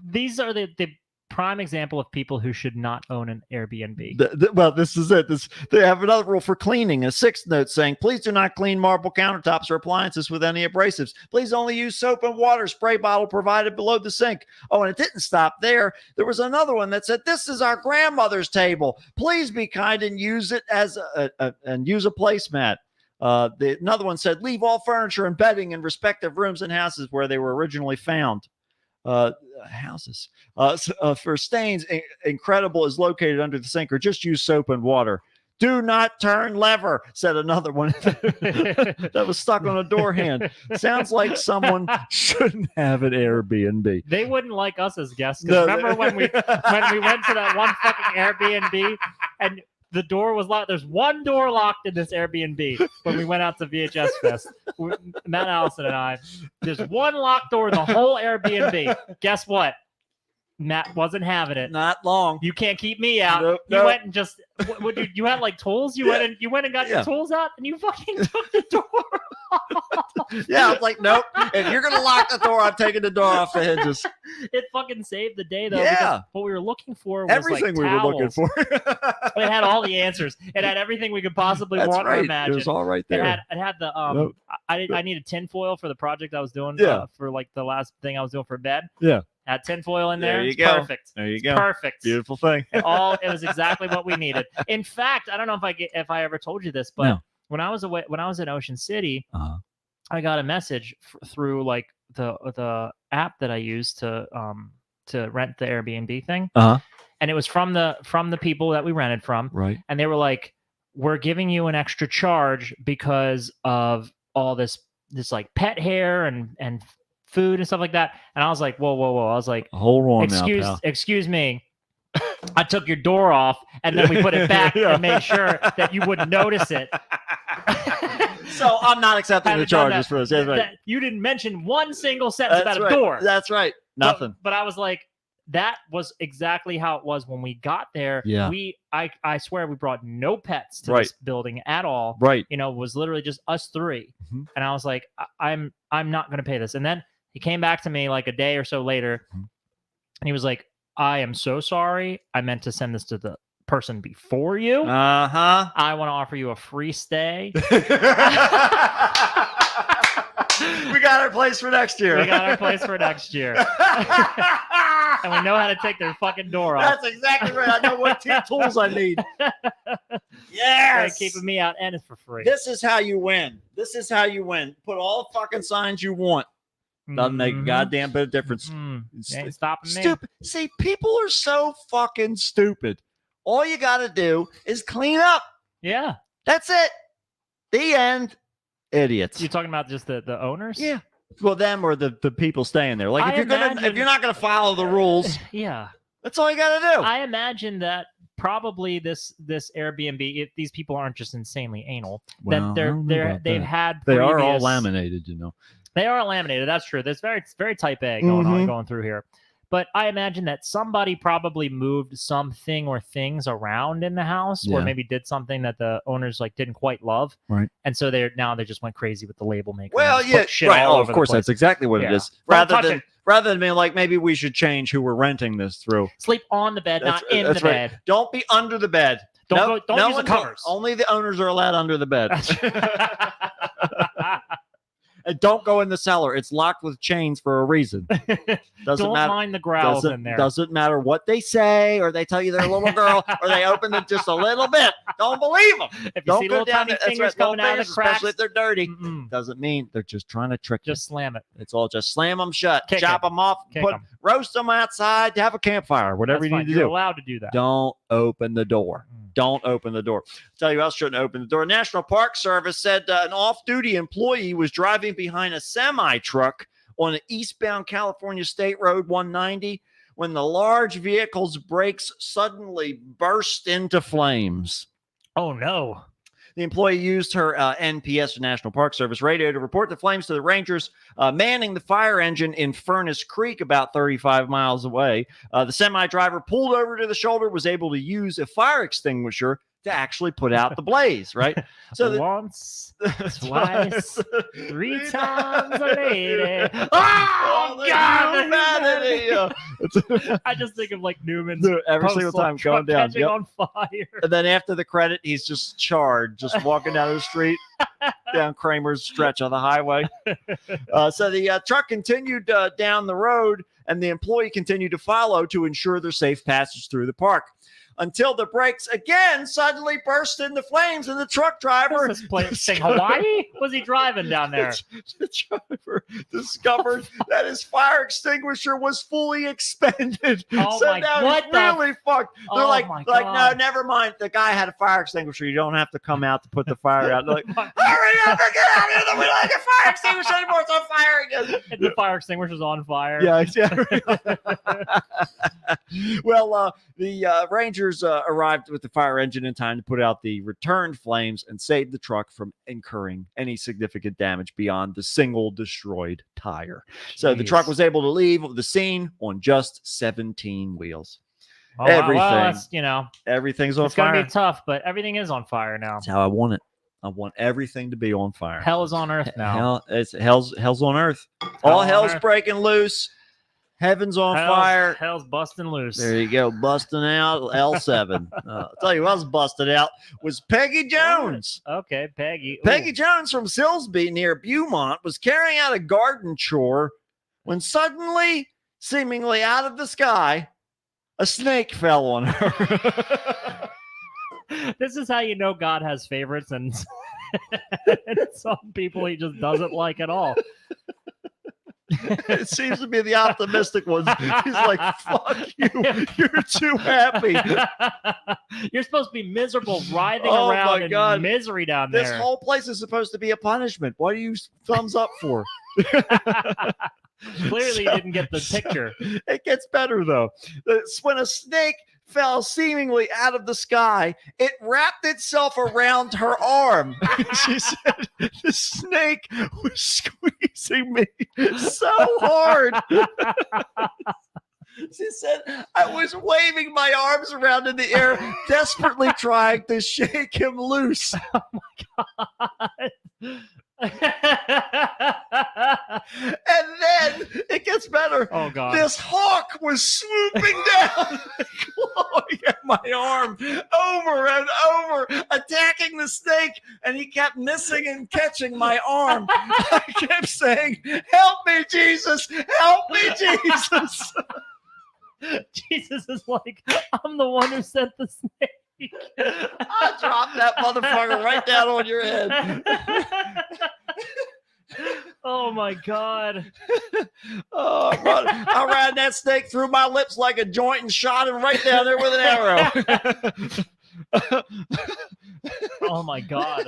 these are the prime example of people who should not own an Airbnb. Well, this is it. They have another rule for cleaning. A 6th note saying, please do not clean marble countertops or appliances with any abrasives. Please only use soap and water spray bottle provided below the sink. Oh, and it didn't stop there. There was another one that said, this is our grandmother's table. Please be kind and use it as use a placemat. Another one said, leave all furniture and bedding in respective rooms and houses where they were originally found. Houses for stains, incredible is located under the sink, or just use soap and water. Do not turn lever, said another one that was stuck on a door hand. Sounds like someone shouldn't have an Airbnb. They wouldn't like us as guests. Remember when we went to that one fucking Airbnb and the door was locked? There's one door locked in this Airbnb when we went out to VHS Fest. Matt Allison and I. There's one locked door in the whole Airbnb. Guess what? Matt wasn't having it. Not long. You can't keep me out. Nope, you nope. went and just what you had like tools. You went and got your tools out, and you fucking took the door. Yeah, I was like, nope. If you're gonna lock the door, I'm taking the door off the hinges. It fucking saved the day though. Yeah. Because what we were looking for was Everything like we were looking towels. for. It had all the answers. It had everything we could possibly That's want or right. imagine. It was all right there. It had the Nope. I needed tinfoil for the project I was doing Yeah. for like the last thing I was doing for bed. Yeah. Had tinfoil in there. There you It's go. Perfect. There you It's go. Perfect. Beautiful thing. It was exactly what we needed. In fact, I don't know if I ever told you this, but No. when I was in Ocean City, Uh-huh. I got a message through like the app that I use to rent the Airbnb thing, Uh-huh. and it was from the people that we rented from, Right. and they were like, "We're giving you an extra charge because of all this like pet hair and food and stuff like that." And I was like, "Whoa!" I was like, Hold on now, pal. Excuse me. I took your door off and then we put it back Yeah. and made sure that you wouldn't notice it. So I'm not accepting the Haven't done charges that. for this. That's right. You didn't mention one single sentence That's about right. a door. That's right. Nothing. But I was like, that was exactly how it was when we got there. Yeah. I swear we brought no pets to Right. this building at all. Right. You know, it was literally just us three. Mhm. And I was like, I'm not going to pay this. And then he came back to me like a day or so later, Mhm. and he was like, I am so sorry. I meant to send this to the person before you. Uh-huh. I want to offer you a free stay. We got our place for next year. We got our place for next year. And we know how to take their fucking door off. That's exactly right. I know what tools I need. They're Yes. keeping me out, and it's for free. This is how you win. This is how you win. Put all the fucking signs you want. Doesn't make a Mhm. goddamn bit of difference. You ain't stopping me. Stupid. See, people are so fucking stupid. All you got to do is clean up. Yeah. That's it. The end. Idiots. You're talking about just the owners? Yeah. Well, them or the people staying there. Like I if imagine- you're not gonna follow the rules, Yeah. that's all you got to do. I imagine that probably this Airbnb, if these people aren't just insanely anal, Well, I that don't know about they've that. had They are all previous- laminated, you know. They are laminated. That's true. There's very type A going Mhm. through here. But I imagine that somebody probably moved something or things around in the house, or Yeah. maybe did something that the owners like didn't quite love. Right. And so they just went crazy with the label maker. Well, and just put yeah, shit right. all Oh, over of course, the place. that's exactly what it Yeah. is. Don't touch it. Rather than being like, maybe we should change who we're renting this through. Sleep on the bed, not in the That's right. bed. Don't be under the bed. Don't Nope, use the one's- covers. Only the owners are allowed under the bed. And don't go in the cellar. It's locked with chains for a reason. Doesn't Don't matter. mind the growls in there. Doesn't matter what they say, or they tell you they're a little girl, or they open it just a little bit. Don't believe them. If you Don't see go little down tiny there. fingers coming out of the cracks, especially if they're dirty. mm-mm, Doesn't mean they're just trying to trick you. just slam it. It's all just slam them shut, Kick chop 'em. them off, Kick put 'em. roast them outside, have a campfire, whatever That's you fine. need to You're do. allowed to do that. Don't open the door. Mm. Don't open the door. Tell you who else shouldn't open the door. National Park Service said an off-duty employee was driving behind a semi-truck on an eastbound California State Road 190 when the large vehicle's brakes suddenly burst into flames. Oh no. The employee used her NPS, National Park Service radio, to report the flames to the rangers manning the fire engine in Furnace Creek, about 35 miles away. The semi-driver pulled over to the shoulder, was able to use a fire extinguisher to actually put out the blaze, right? So the, Once, twice, three times a lady. Oh, Oh, God! humanity. I just think of like Newman's Every single postal time truck going down. catching Yep. on fire. And then after the credit, he's just charred, just walking down the street down Kramer's stretch on the highway. So the truck continued down the road, and the employee continued to follow to ensure their safe passage through the park. Until the brakes again suddenly burst into flames, and the truck driver What's this place thing, Hawaii? Was he driving down there? the driver discovered that his fire extinguisher was fully expended. Oh so my- now what he's the- really fucked. They're Oh like, my no, God. never mind. The guy had a fire extinguisher. You don't have to come out to put the fire out. They're like, hurry up and get out of here. We don't have a fire extinguisher anymore. It's on fire again. And the fire extinguisher's on fire. Yeah. Well, the Rangers arrived with the fire engine in time to put out the returned flames and save the truck from incurring any significant damage beyond the single destroyed tire. So the Jeez. truck was able to leave the scene on just 17 wheels. Oh, wow. Well, everything. that's, Everything's on it's going to fire. be tough, but everything is on fire now. That's how I want it. I want everything to be on fire. Hell is on earth now. Hell's on earth. Hell All on hell's earth. breaking loose. Heaven's on fire. Hell's busting loose. There you go, busting out L7. I'll tell you what was busted out was Peggy Jones. Okay, Peggy. Ooh. Peggy Jones from Silsby near Beaumont was carrying out a garden chore when suddenly, seemingly out of the sky, a snake fell on her. This is how you know God has favorites, and and some people he just doesn't like at all. It seems to be the optimistic ones. He's like, fuck you. You're too happy. You're supposed to be miserable, writhing Oh around my in God. misery down This there. whole place is supposed to be a punishment. What do you thumbs up for? Clearly, you So- didn't get the picture. It gets better though. It's when a snake fell seemingly out of the sky, it wrapped itself around her arm. She said the snake was squeezing me so hard. She said I was waving my arms around in the air, desperately trying to shake him loose. And then it gets better. Oh God! This hawk was swooping down, clawing at my arm over and over, attacking the snake, and he kept missing and catching my arm. I kept saying, "Help me, Jesus! Help me, Jesus!" Jesus is like, I'm the one who sent the snake. I dropped that motherfucker right down on your head. Oh my God! Oh, I ran that snake through my lips like a joint and shot him right down there with an arrow. Oh my God!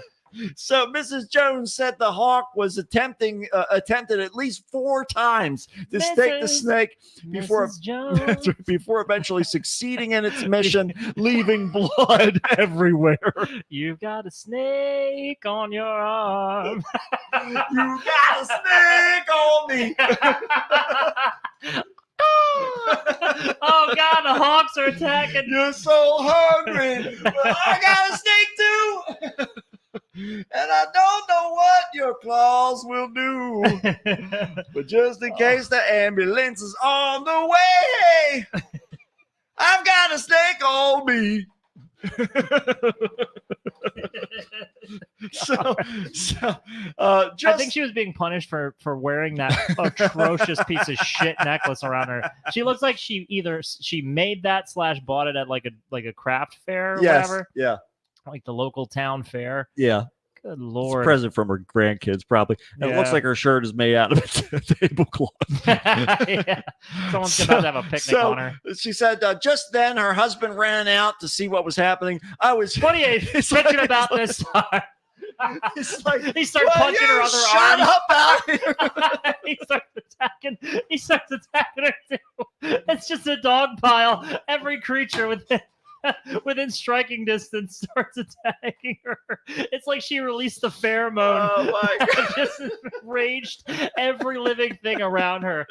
So Mrs. Jones said the hawk was attempted at least 4 times to stake the Mrs. snake before Mrs. Jones. before eventually succeeding in its mission, leaving blood everywhere. You've got a snake on your arm. You got a snake on me. Oh God, the hawks are attacking. You're so hungry. Well, I got a snake too. And I don't know what your claws will do. But just in case the ambulance is on the way, I've got a snake on me. I Just think she was being punished for wearing that atrocious piece of shit necklace around her. She looks like she made that / bought it at like a craft fair or yes, whatever, yeah, like the local town fair. yeah. Good It's a Lord. present from her grandkids, probably. And it looks Yeah. like her shirt is made out of a tablecloth. Yeah. Someone's gonna have a picnic So- on her. She said, just then her husband ran out to see what was happening. I was. What are you It's bitching like- about this time? It's like, He starts "Will punching you her other shut arm. up out here." He starts attacking her too. It's just a dog pile. Every creature within within striking distance, starts attacking her. It's like she released the pheromone. Oh my and just enraged every living thing around her.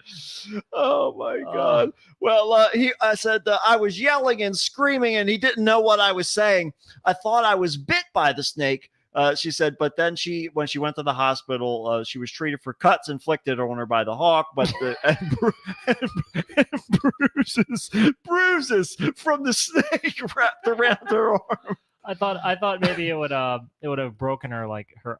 Oh my God. Well, I said I was yelling and screaming and he didn't know what I was saying. I thought I was bit by the snake. She said, but then when she went to the hospital, she was treated for cuts inflicted on her by the hawk, but and bruises from the snake wrapped around her arm. I thought maybe it would have broken her like her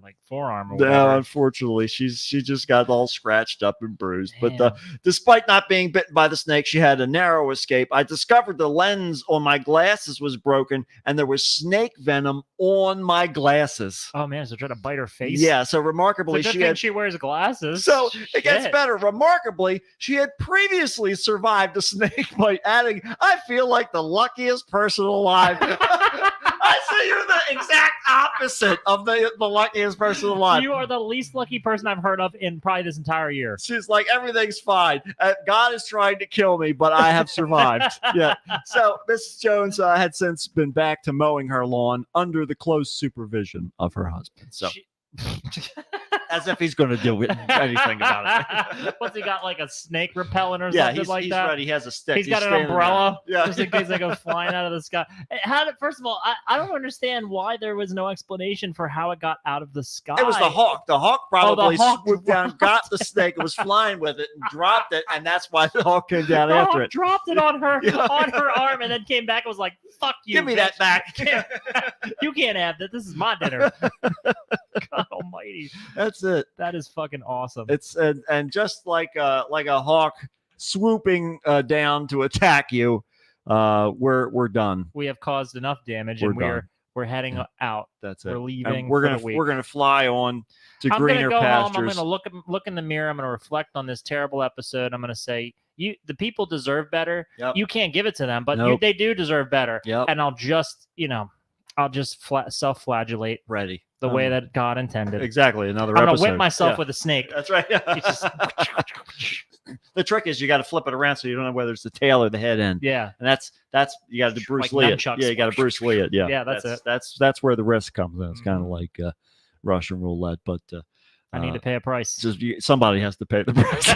like forearm or No, whatever. unfortunately, she just got all scratched up and bruised. Damn. But despite not being bitten by the snake, she had a narrow escape. I discovered the lens on my glasses was broken, and there was snake venom on my glasses. Oh man, so trying to bite her face. Yeah, so It's a remarkably, good she thing had. she wears glasses. So it gets Shit. better. Remarkably, she had previously survived a snake bite, adding, "I feel like the luckiest person alive." I say you're the exact opposite of the luckiest person alive. You are the least lucky person I've heard of in probably this entire year. She's like, everything's fine. God is trying to kill me, but I have survived. Yeah. So Mrs. Jones had since been back to mowing her lawn under the close supervision of her husband. So, She- as if he's going to do anything about it. What's he got, like a snake repellent or Yeah, something he's, like he's that? ready. He has a stick. He's got an standing there. umbrella Yeah. just in case they go flying out of the sky. First of all, I don't understand why there was no explanation for how it got out of the sky. It was the hawk. The hawk probably hawk swooped down, got the snake, and was flying with it, and dropped it, and that's why the hawk came down The after hawk it. dropped it on her Yeah. on her arm and then came back and was like, "Fuck you! Give me bitch. that back. You can't have that. This is my dinner." God Almighty, That's it. that is fucking awesome. It's and just like a hawk swooping down to attack you, we're done. We have caused enough damage, We're and done. we're heading Yeah. out. That's it. We're And leaving. we're for gonna the week. we're gonna fly on to I'm greener gonna go pastures. home. I'm gonna look in the mirror. I'm gonna reflect on this terrible episode. I'm gonna say, the people deserve better. Yep. You can't give it to them, but Nope. they do deserve better. Yep. And I'll just self-flagellate Ready the way that God intended. exactly another I'm gonna episode. whip myself Yeah. with a snake. That's right. It's just- The trick is you got to flip it around so you don't know whether it's the tail or the head end. Yeah. And that's you got to Bruce Like Lee it. nunchucks. Yeah, you got to Bruce Lee it. Yeah, Yeah, that's it. That's where the risk comes in. It's kind of Mhm. like Russian roulette, but I need to pay a price. somebody has to pay the price.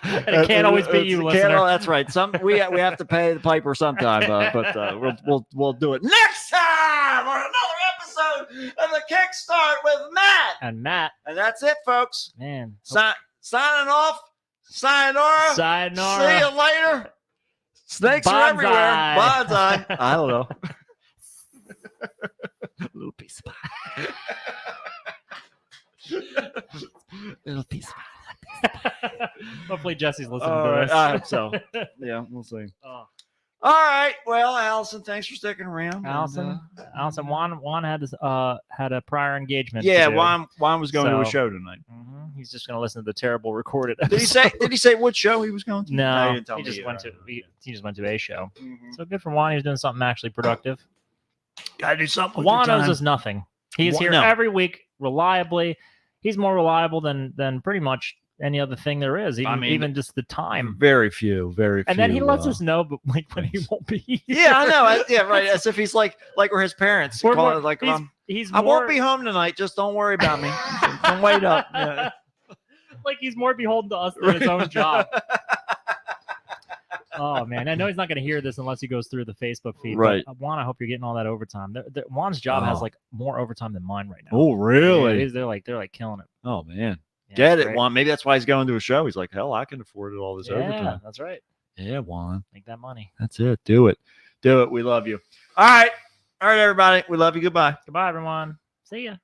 And it can't always be you, listener. That's right. We have to pay the piper sometime, but we'll do it next time on another episode of the Kickstart with Matt. And Matt, And that's it, folks. man, Signing off. Sayonara. sayonara. See you later. Snakes are everywhere. Bonsai. Bonsai. I don't know. Little piece of pie. Little piece of pie. Hopefully Jesse's listening All to right, this. I hope so. Yeah, we'll see. Oh. All right. Well, Allison, thanks for sticking around. Allison, And, Juan had this had a prior engagement. yeah, to do. Juan was going to a So- show tonight. Mhm. He's just gonna listen to the terrible recorded. Did he say? Did he say what show he was going to? No, he didn't tell he me just either. went to he just went to a show. Mhm. So good for Juan. He's doing something actually productive. Gotta do something. with Juan your owes time. us nothing. He is Juan- here no. every week reliably. He's more reliable than pretty much any other thing there is. Even just the time. Very few. And then he lets us know, but like when he won't be. Yeah, I know. Yeah, right. As if he's like we're his parents. We're Call more- it like he's I more, won't be home tonight. Just don't worry about me. Don't wait up. Yeah. like he's more beholden to us than his own job. Oh man, I know he's not going to hear this unless he goes through the Facebook feed. Right. But, Juan, I hope you're getting all that overtime. Juan's job has Oh. like more overtime than mine right now. Oh, really? Yeah, they're like killing it. Oh man. Yeah, Get it's it, great. Juan. Maybe that's why he's going to a show. He's like, hell, I can afford it all this Yeah, overtime. that's right. Yeah, Juan. Make that money. That's it. Do it. Do it. We love you. All right. All right, everybody. We love you. Goodbye. Goodbye, everyone. See ya.